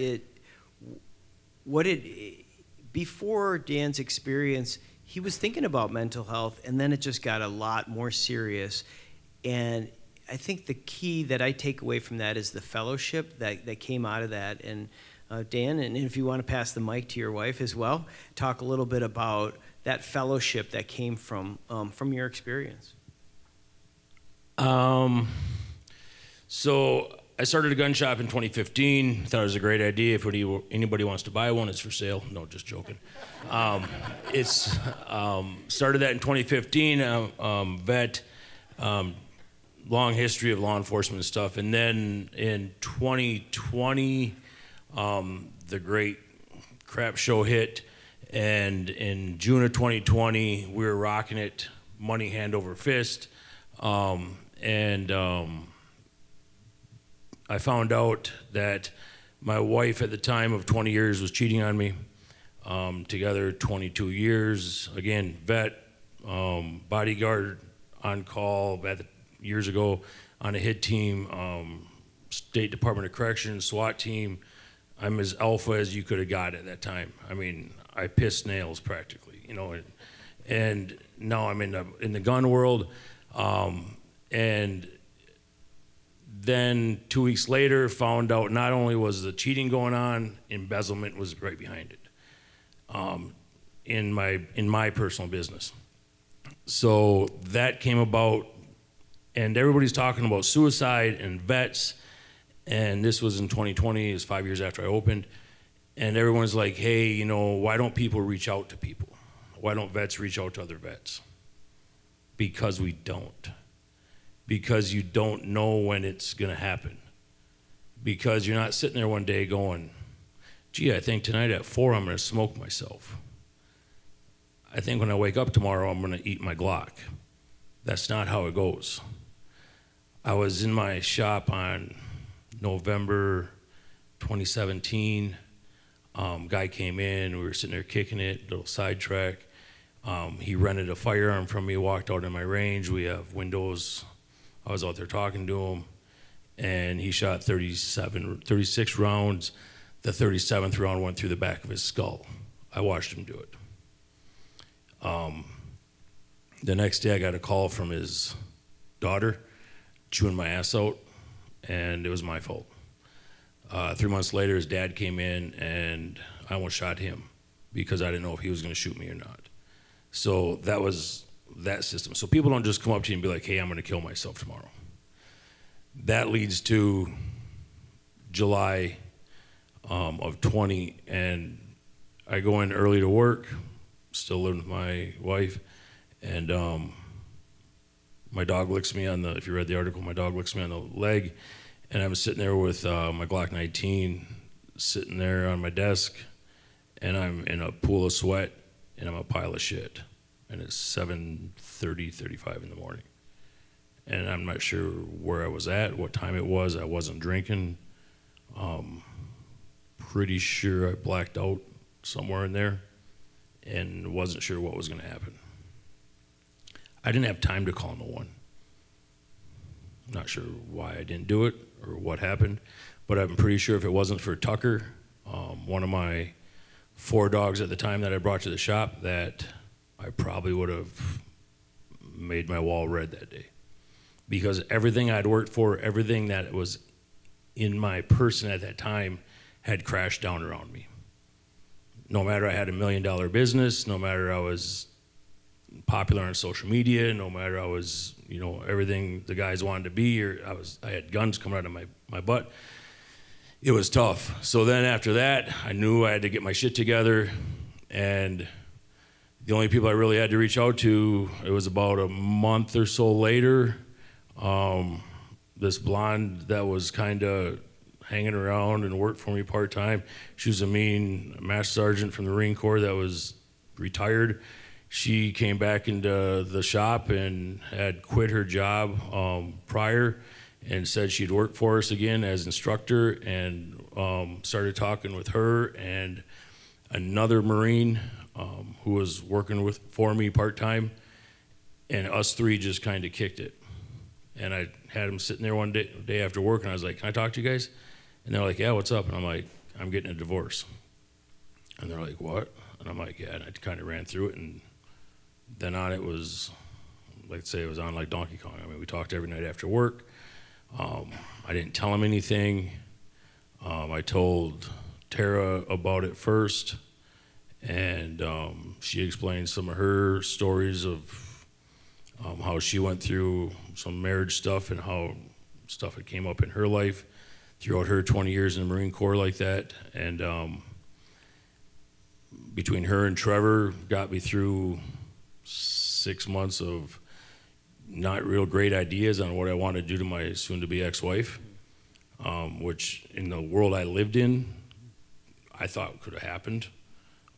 before Dan's experience, he was thinking about mental health, and then it just got a lot more serious. And I think the key that I take away from that is the fellowship that came out of that. And Dan, and if you want to pass the mic to your wife as well, talk a little bit about that fellowship that came from your experience. So I started a gun shop in 2015. Thought it was a great idea. If anybody wants to buy one, it's for sale. No, just joking. It's started that in 2015. Vet, long history of law enforcement stuff, and then in 2020, the great crap show hit, and in June of 2020, we were rocking it, money hand over fist, and I found out that my wife at the time of 20 years was cheating on me. Together 22 years, again, vet, bodyguard on call years ago on a HIT team, State Department of Corrections, SWAT team. I'm as alpha as you could have got at that time. I mean, I pissed nails practically, you know, and now I'm in the gun world, and then 2 weeks later found out not only was the cheating going on, embezzlement was right behind it, in my personal business. So that came about, and everybody's talking about suicide and vets, and this was in 2020, it was 5 years after I opened, and everyone's like, hey, you know, why don't people reach out to people? Why don't vets reach out to other vets? Because we don't. Because you don't know when it's gonna happen. Because you're not sitting there one day going, gee, I think tonight at 4 I'm gonna smoke myself. I think when I wake up tomorrow I'm gonna eat my Glock. That's not how it goes. I was in my shop on November 2017. Guy came in, we were sitting there kicking it, little sidetrack. He rented a firearm from me, walked out in my range. We have windows. I was out there talking to him, and he shot 36 rounds. The 37th round went through the back of his skull. I watched him do it. The next day I got a call from his daughter chewing my ass out, and it was my fault. 3 months later, his dad came in, and I almost shot him because I didn't know if he was going to shoot me or not. So that was that system. So people don't just come up to you and be like, hey, I'm going to kill myself tomorrow. That leads to July of 20, and I go in early to work, still living with my wife, and my dog licks me on the, if you read the article, my dog licks me on the leg, and I'm sitting there with my Glock 19 sitting there on my desk, and I'm in a pool of sweat, and I'm a pile of shit. And it's 7:35 in the morning. And I'm not sure where I was at, what time it was. I wasn't drinking. Pretty sure I blacked out somewhere in there and wasn't sure what was gonna happen. I didn't have time to call no one. Not sure why I didn't do it or what happened, but I'm pretty sure if it wasn't for Tucker, one of my 4 dogs at the time that I brought to the shop, that I probably would have made my wall red that day. Because everything I'd worked for, everything that was in my person at that time had crashed down around me. No matter I had $1 million business, no matter I was popular on social media, no matter I was, you know, everything the guys wanted to be, or I had guns coming out of my butt. It was tough. So then after that, I knew I had to get my shit together, and the only people I really had to reach out to, it was about a month or so later, this blonde that was kind of hanging around and worked for me part-time. She was a mean master sergeant from the Marine Corps that was retired. She came back into the shop and had quit her job prior, and said she'd work for us again as instructor, and started talking with her and another Marine who was working for me part-time, and us 3 just kind of kicked it. And I had them sitting there one day after work, and I was like, can I talk to you guys? And they're like, yeah, what's up? And I'm like, I'm getting a divorce. And they're like, what? And I'm like, yeah, and I kind of ran through it, and then on it was, like say it was on like Donkey Kong. I mean, we talked every night after work. I didn't tell him anything. I told Tara about it first, and she explained some of her stories of how she went through some marriage stuff and how stuff had came up in her life throughout her 20 years in the Marine Corps like that. And between her and Trevor got me through 6 months of not real great ideas on what I wanted to do to my soon-to-be ex-wife, which in the world I lived in, I thought could have happened.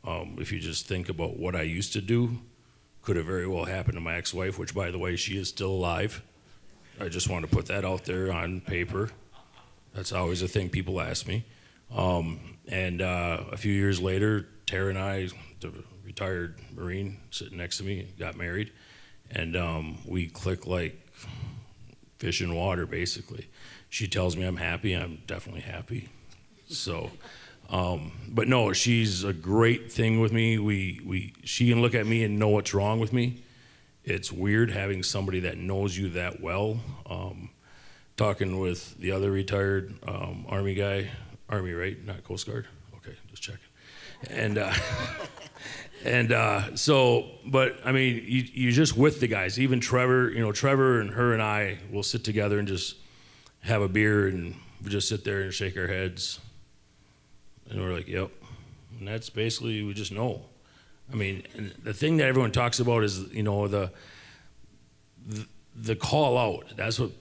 If you just think about what I used to do, could have very well happened to my ex-wife, which, by the way, she is still alive. I just want to put that out there on paper. That's always a thing people ask me. And a few years later, Tara and I, the retired Marine sitting next to me, got married. And we click like fish in water, basically. She tells me I'm happy, I'm definitely happy. So, but no, she's a great thing with me. She can look at me and know what's wrong with me. It's weird having somebody that knows you that well. Talking with the other retired Army guy, Army, right? Not Coast Guard? Okay, just checking. But I mean, you're just with the guys. Even Trevor, Trevor and her and I will sit together and just have a beer and we just sit there and shake our heads. And we're like, yep. And that's basically, we just know. I mean, and the thing that everyone talks about is, the call out. That's what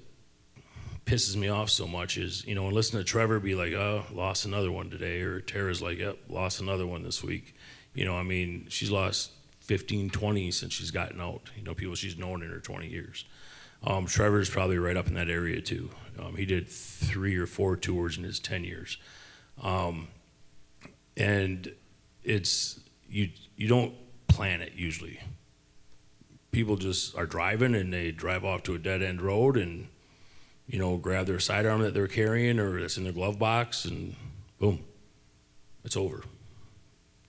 pisses me off so much is, and listen to Trevor be like, oh, lost another one today. Or Tara's like, yep, lost another one this week. I mean, she's lost 15, 20 since she's gotten out. People she's known in her 20 years. Trevor's probably right up in that area too. He did 3 or 4 tours in his 10 years. And it's, you don't plan it usually. People just are driving and they drive off to a dead end road and, grab their sidearm that they're carrying or that's in their glove box and boom, it's over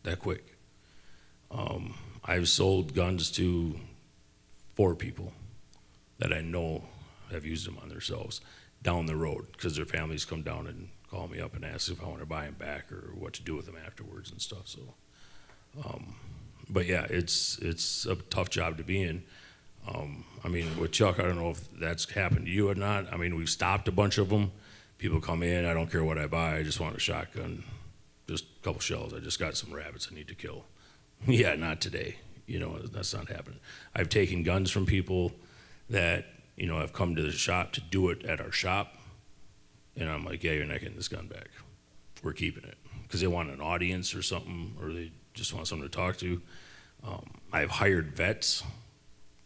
that quick. I've sold guns to 4 people that I know have used them on themselves down the road because their families come down and call me up and ask if I want to buy them back or what to do with them afterwards and stuff. So, but yeah, it's a tough job to be in. I mean, with Chuck, I don't know if that's happened to you or not. I mean, we've stopped a bunch of them. People come in, I don't care what I buy, I just want a shotgun, just a couple shells. I just got some rabbits I need to kill. Yeah, not today. That's not happening. I've taken guns from people that, have come to the shop to do it at our shop. And I'm like, yeah, you're not getting this gun back. We're keeping it. Because they want an audience or something, or they just want someone to talk to. I've hired vets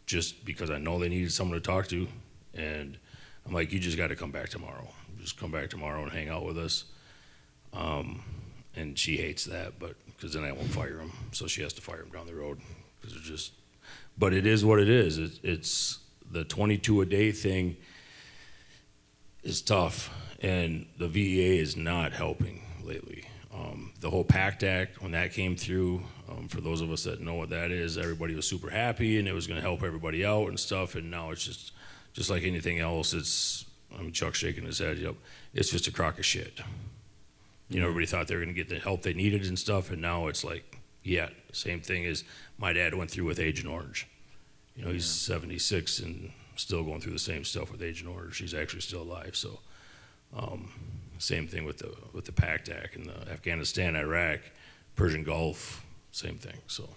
just because I know they needed someone to talk to. And I'm like, you just got to come back tomorrow. Just come back tomorrow and hang out with us. And she hates that, but because then I won't fire them. So she has to fire them down the road. Because they're just, but it is what it is. It's the 22 a day thing is tough. And the VEA is not helping lately. The whole PACT Act, when that came through, for those of us that know what that is, everybody was super happy and it was going to help everybody out and stuff. And now it's just like anything else. Chuck's shaking his head. Yep, it's just a crock of shit. Everybody thought they were going to get the help they needed and stuff, and now it's like, yeah, same thing as my dad went through with Agent Orange. He's 76 and still going through the same stuff with Agent Orange. He's actually still alive. So, same thing with the PACT Act and the Afghanistan, Iraq, Persian Gulf, same thing. So,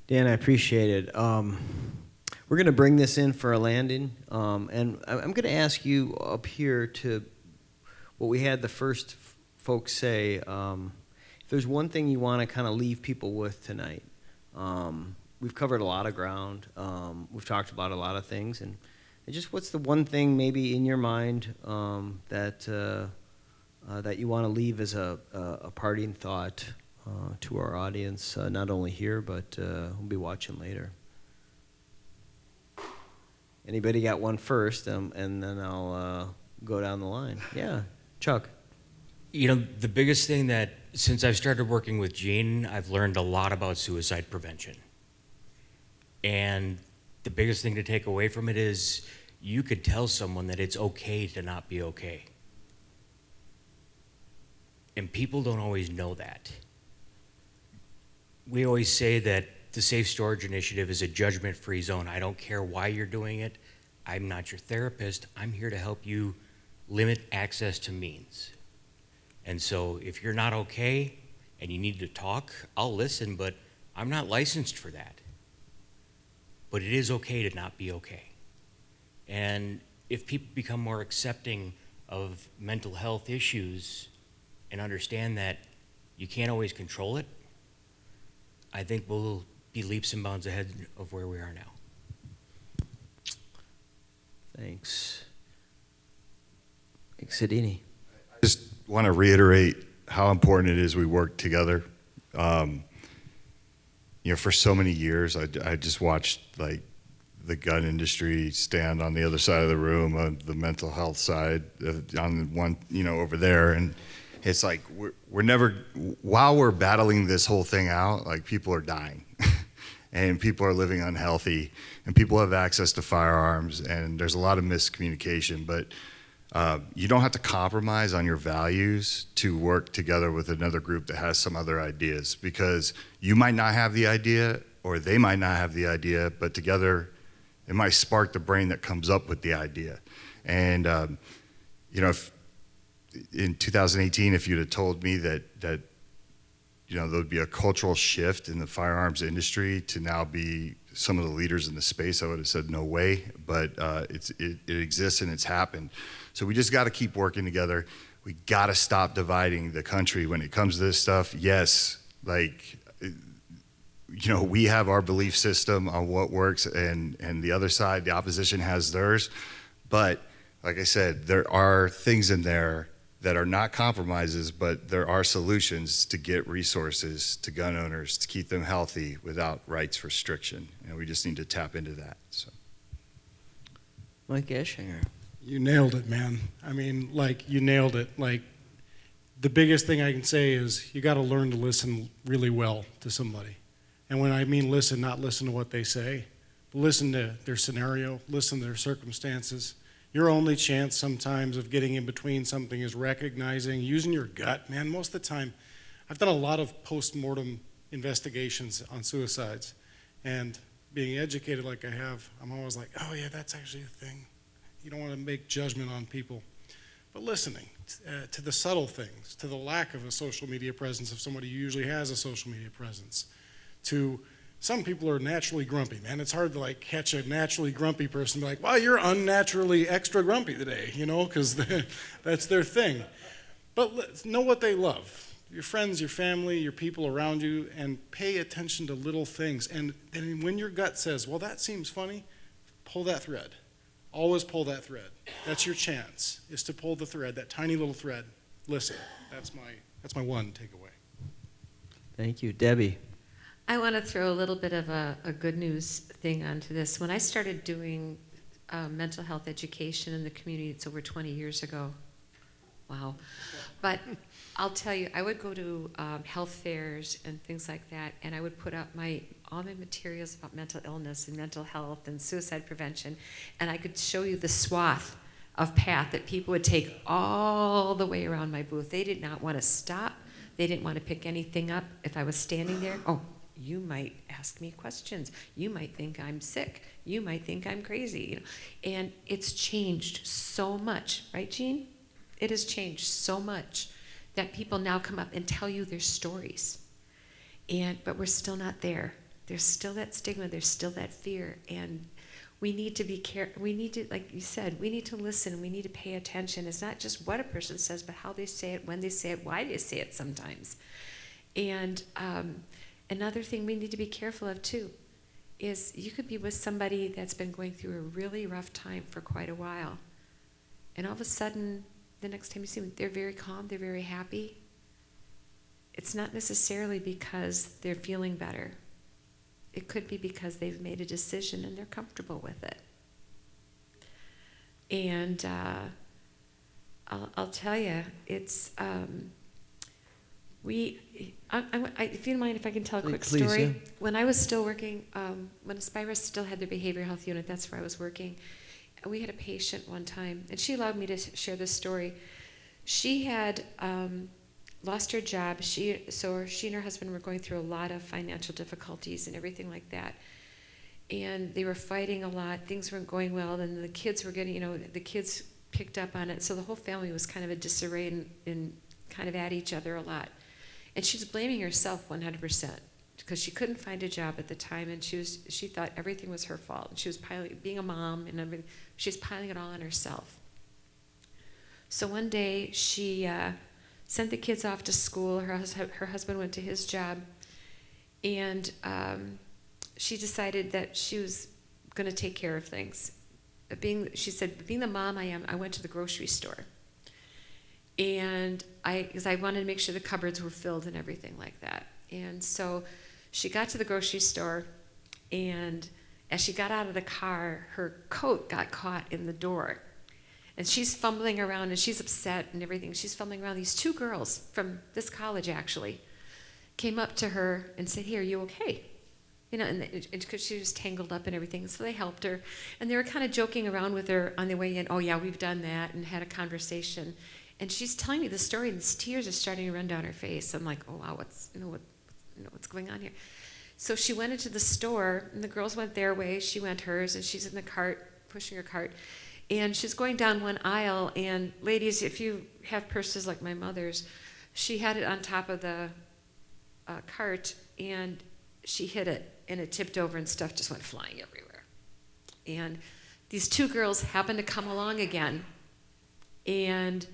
Dan, I appreciate it. We're going to bring this in for a landing, and I'm going to ask you up here to what we had the first folks say. If there's one thing you want to kind of leave people with tonight, we've covered a lot of ground. We've talked about a lot of things, and just what's the one thing maybe in your mind that you want to leave as a parting thought to our audience, not only here but who'll be watching later. Anybody got one first, and then I'll go down the line. Yeah, Chuck. The biggest thing that, since I've started working with Gene, I've learned a lot about suicide prevention. And the biggest thing to take away from it is you could tell someone that it's okay to not be okay. And people don't always know that. We always say that the Safe Storage Initiative is a judgment-free zone. I don't care why you're doing it. I'm not your therapist. I'm here to help you limit access to means. And so if you're not okay and you need to talk, I'll listen, but I'm not licensed for that. But it is okay to not be okay. And if people become more accepting of mental health issues and understand that you can't always control it, I think we'll be leaps and bounds ahead of where we are now. Thanks. Exedini. I just want to reiterate how important it is we work together. For so many years, I just watched like the gun industry stand on the other side of the room, on the mental health side, on one, over there, and it's like we're never, while we're battling this whole thing out, like people are dying, and people are living unhealthy, and people have access to firearms, and there's a lot of miscommunication, but you don't have to compromise on your values to work together with another group that has some other ideas, because you might not have the idea or they might not have the idea, but together it might spark the brain that comes up with the idea. And if in 2018, if you'd have told me that there would be a cultural shift in the firearms industry to now be some of the leaders in the space, I would have said no way, but it exists and it's happened. So we just got to keep working together. We got to stop dividing the country when it comes to this stuff. Yes, we have our belief system on what works, and the other side, the opposition, has theirs. But like I said, there are things in there that are not compromises, but there are solutions to get resources to gun owners to keep them healthy without rights restriction. And we just need to tap into that. So, Mike Eschinger. You nailed it, man. I mean, you nailed it. The biggest thing I can say is you got to learn to listen really well to somebody. And when I mean listen, not listen to what they say, but listen to their scenario, listen to their circumstances. Your only chance sometimes of getting in between something is recognizing, using your gut, man. Most of the time, I've done a lot of post-mortem investigations on suicides, and being educated like I have, I'm always like, oh yeah, that's actually a thing. You don't want to make judgment on people. But listening to the subtle things, to the lack of a social media presence of somebody who usually has a social media presence, to some people are naturally grumpy, man. It's hard to catch a naturally grumpy person and be like, wow, you're unnaturally extra grumpy today, because that's their thing. But know what they love. Your friends, your family, your people around you, and pay attention to little things. And when your gut says, well, that seems funny, pull that thread. Always pull that thread. That's your chance, is to pull the thread, that tiny little thread. Listen, that's my one takeaway. Thank you. Debbie. I want to throw a little bit of a good news thing onto this. When I started doing mental health education in the community, it's over 20 years ago. Wow. But I'll tell you, I would go to health fairs and things like that, and I would put up all my materials about mental illness and mental health and suicide prevention, and I could show you the swath of path that people would take all the way around my booth. They did not want to stop. They didn't want to pick anything up. If I was standing there, you might ask me questions. You might think I'm sick. You might think I'm crazy. And it's changed so much, right, Jean? It has changed so much that people now come up and tell you their stories. But we're still not there. There's still that stigma. There's still that fear. And we need to be careful. We need to, like you said, we need to listen. We need to pay attention. It's not just what a person says, but how they say it, when they say it, why they say it sometimes. And another thing we need to be careful of too is you could be with somebody that's been going through a really rough time for quite a while. And all of a sudden, the next time you see them, they're very calm, they're very happy. It's not necessarily because they're feeling better. It could be because they've made a decision and they're comfortable with it. And I'll tell you, it's, if you don't mind if I can tell a quick Please, story. yeah. When I was still working, when Aspira still had their behavioral health unit, that's where I was working. We had a patient one time, and she allowed me to share this story. She had lost her job. She and her husband were going through a lot of financial difficulties and everything like that. And they were fighting a lot. Things weren't going well. And the kids were getting, the kids picked up on it. So the whole family was kind of a disarray and kind of at each other a lot. And she was blaming herself 100%. Because she couldn't find a job at the time, and she thought everything was her fault. And she was being a mom and everything, she was piling it all on herself. So one day she sent the kids off to school. Her husband went to his job, And she decided that she was going to take care of things. She said, being the mom I am, I went to the grocery store. And because I wanted to make sure the cupboards were filled and everything like that. And so she got to the grocery store, and as she got out of the car, her coat got caught in the door. And she's fumbling around, and she's upset and everything. She's fumbling around. These two girls from this college, actually, came up to her and said, "Hey, are you okay?" You know, and because she was tangled up and everything. So they helped her. And they were kind of joking around with her on their way in. "Oh, yeah, we've done that," and had a conversation. And she's telling me the story, and the tears are starting to run down her face. I'm like, "Oh, wow, what's going on here?" So she went into the store, and the girls went their way. She went hers, and she's in the cart, pushing her cart. And she's going down one aisle, and ladies, if you have purses like my mother's, she had it on top of the cart, and she hit it, and it tipped over, and stuff just went flying everywhere. And these two girls happened to come along again and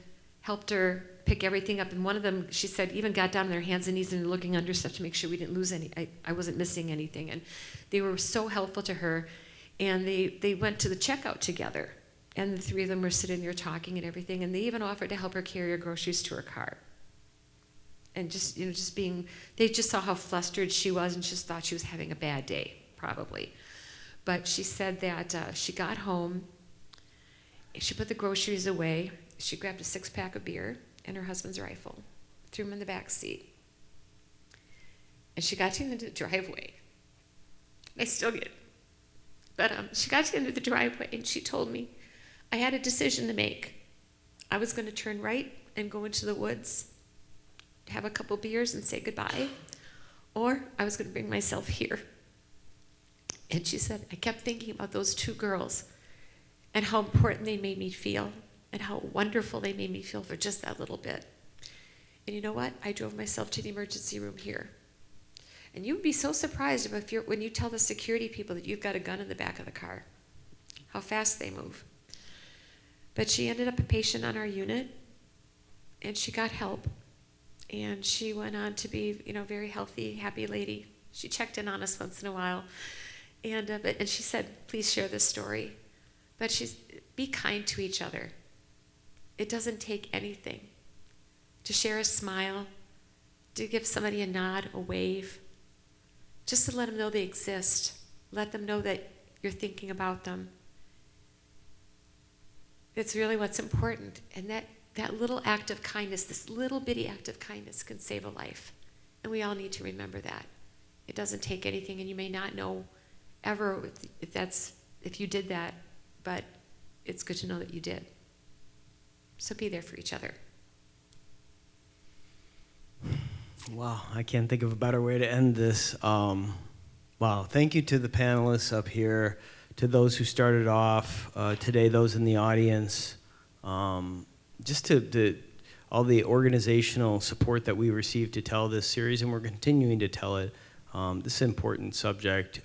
helped her pick everything up. And one of them, she said, even got down on their hands and knees and looking under stuff to make sure we didn't lose any. I wasn't missing anything. And they were so helpful to her. And they went to the checkout together. And the three of them were sitting there talking and everything. And they even offered to help her carry her groceries to her car. And they just saw how flustered she was, and just thought she was having a bad day, probably. But she said that she got home, she put the groceries away, she grabbed a 6-pack of beer and her husband's rifle, threw them in the back seat. And she got to the end of the driveway. I still get it. But she got to the end of the driveway, and she told me, "I had a decision to make. I was going to turn right and go into the woods, have a couple beers and say goodbye, or I was going to bring myself here." And she said, "I kept thinking about those two girls and how important they made me feel and how wonderful they made me feel for just that little bit. And you know what? I drove myself to the emergency room here." And you would be so surprised when you tell the security people that you've got a gun in the back of the car, how fast they move. But she ended up a patient on our unit, and she got help. And she went on to be, a very healthy, happy lady. She checked in on us once in a while. And she said, "Please share this story." But be kind to each other. It doesn't take anything. To share a smile, to give somebody a nod, a wave, just to let them know they exist. Let them know that you're thinking about them. It's really what's important. And that little act of kindness, this little bitty act of kindness, can save a life. And we all need to remember that. It doesn't take anything, and you may not know ever if you did that, but it's good to know that you did. So be there for each other. Wow, I can't think of a better way to end this. Wow, thank you to the panelists up here, to those who started off today, those in the audience, just to all the organizational support that we received to tell this series, and we're continuing to tell it. This is an important subject,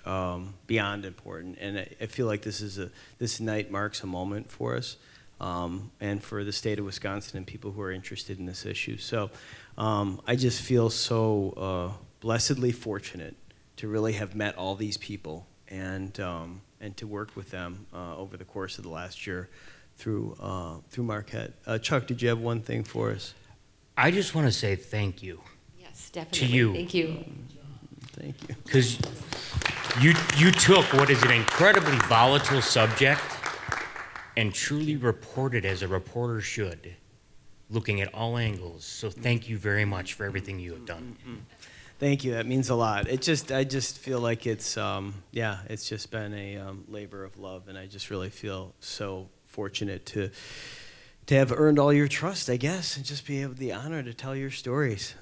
beyond important, and I feel like this night marks a moment for us, and for the state of Wisconsin and people who are interested in this issue. So I just feel so blessedly fortunate to really have met all these people and to work with them over the course of the last year through Marquette. Chuck, did you have one thing for us? I just want to say thank you. Yes, definitely. To you. Thank you. Thank you. Because you took what is an incredibly volatile subject and truly reported as a reporter should, looking at all angles. So thank you very much for everything you have done. Thank you. That means a lot. I just feel like it's just been a labor of love, and I just really feel so fortunate to have earned all your trust, I guess, and just be able the honor to tell your stories.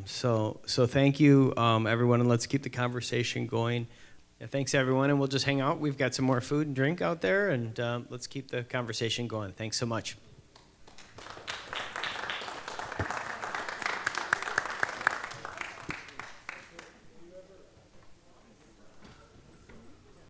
So thank you, everyone, and let's keep the conversation going. Yeah, thanks, everyone, and we'll just hang out. We've got some more food and drink out there, and let's keep the conversation going. Thanks so much.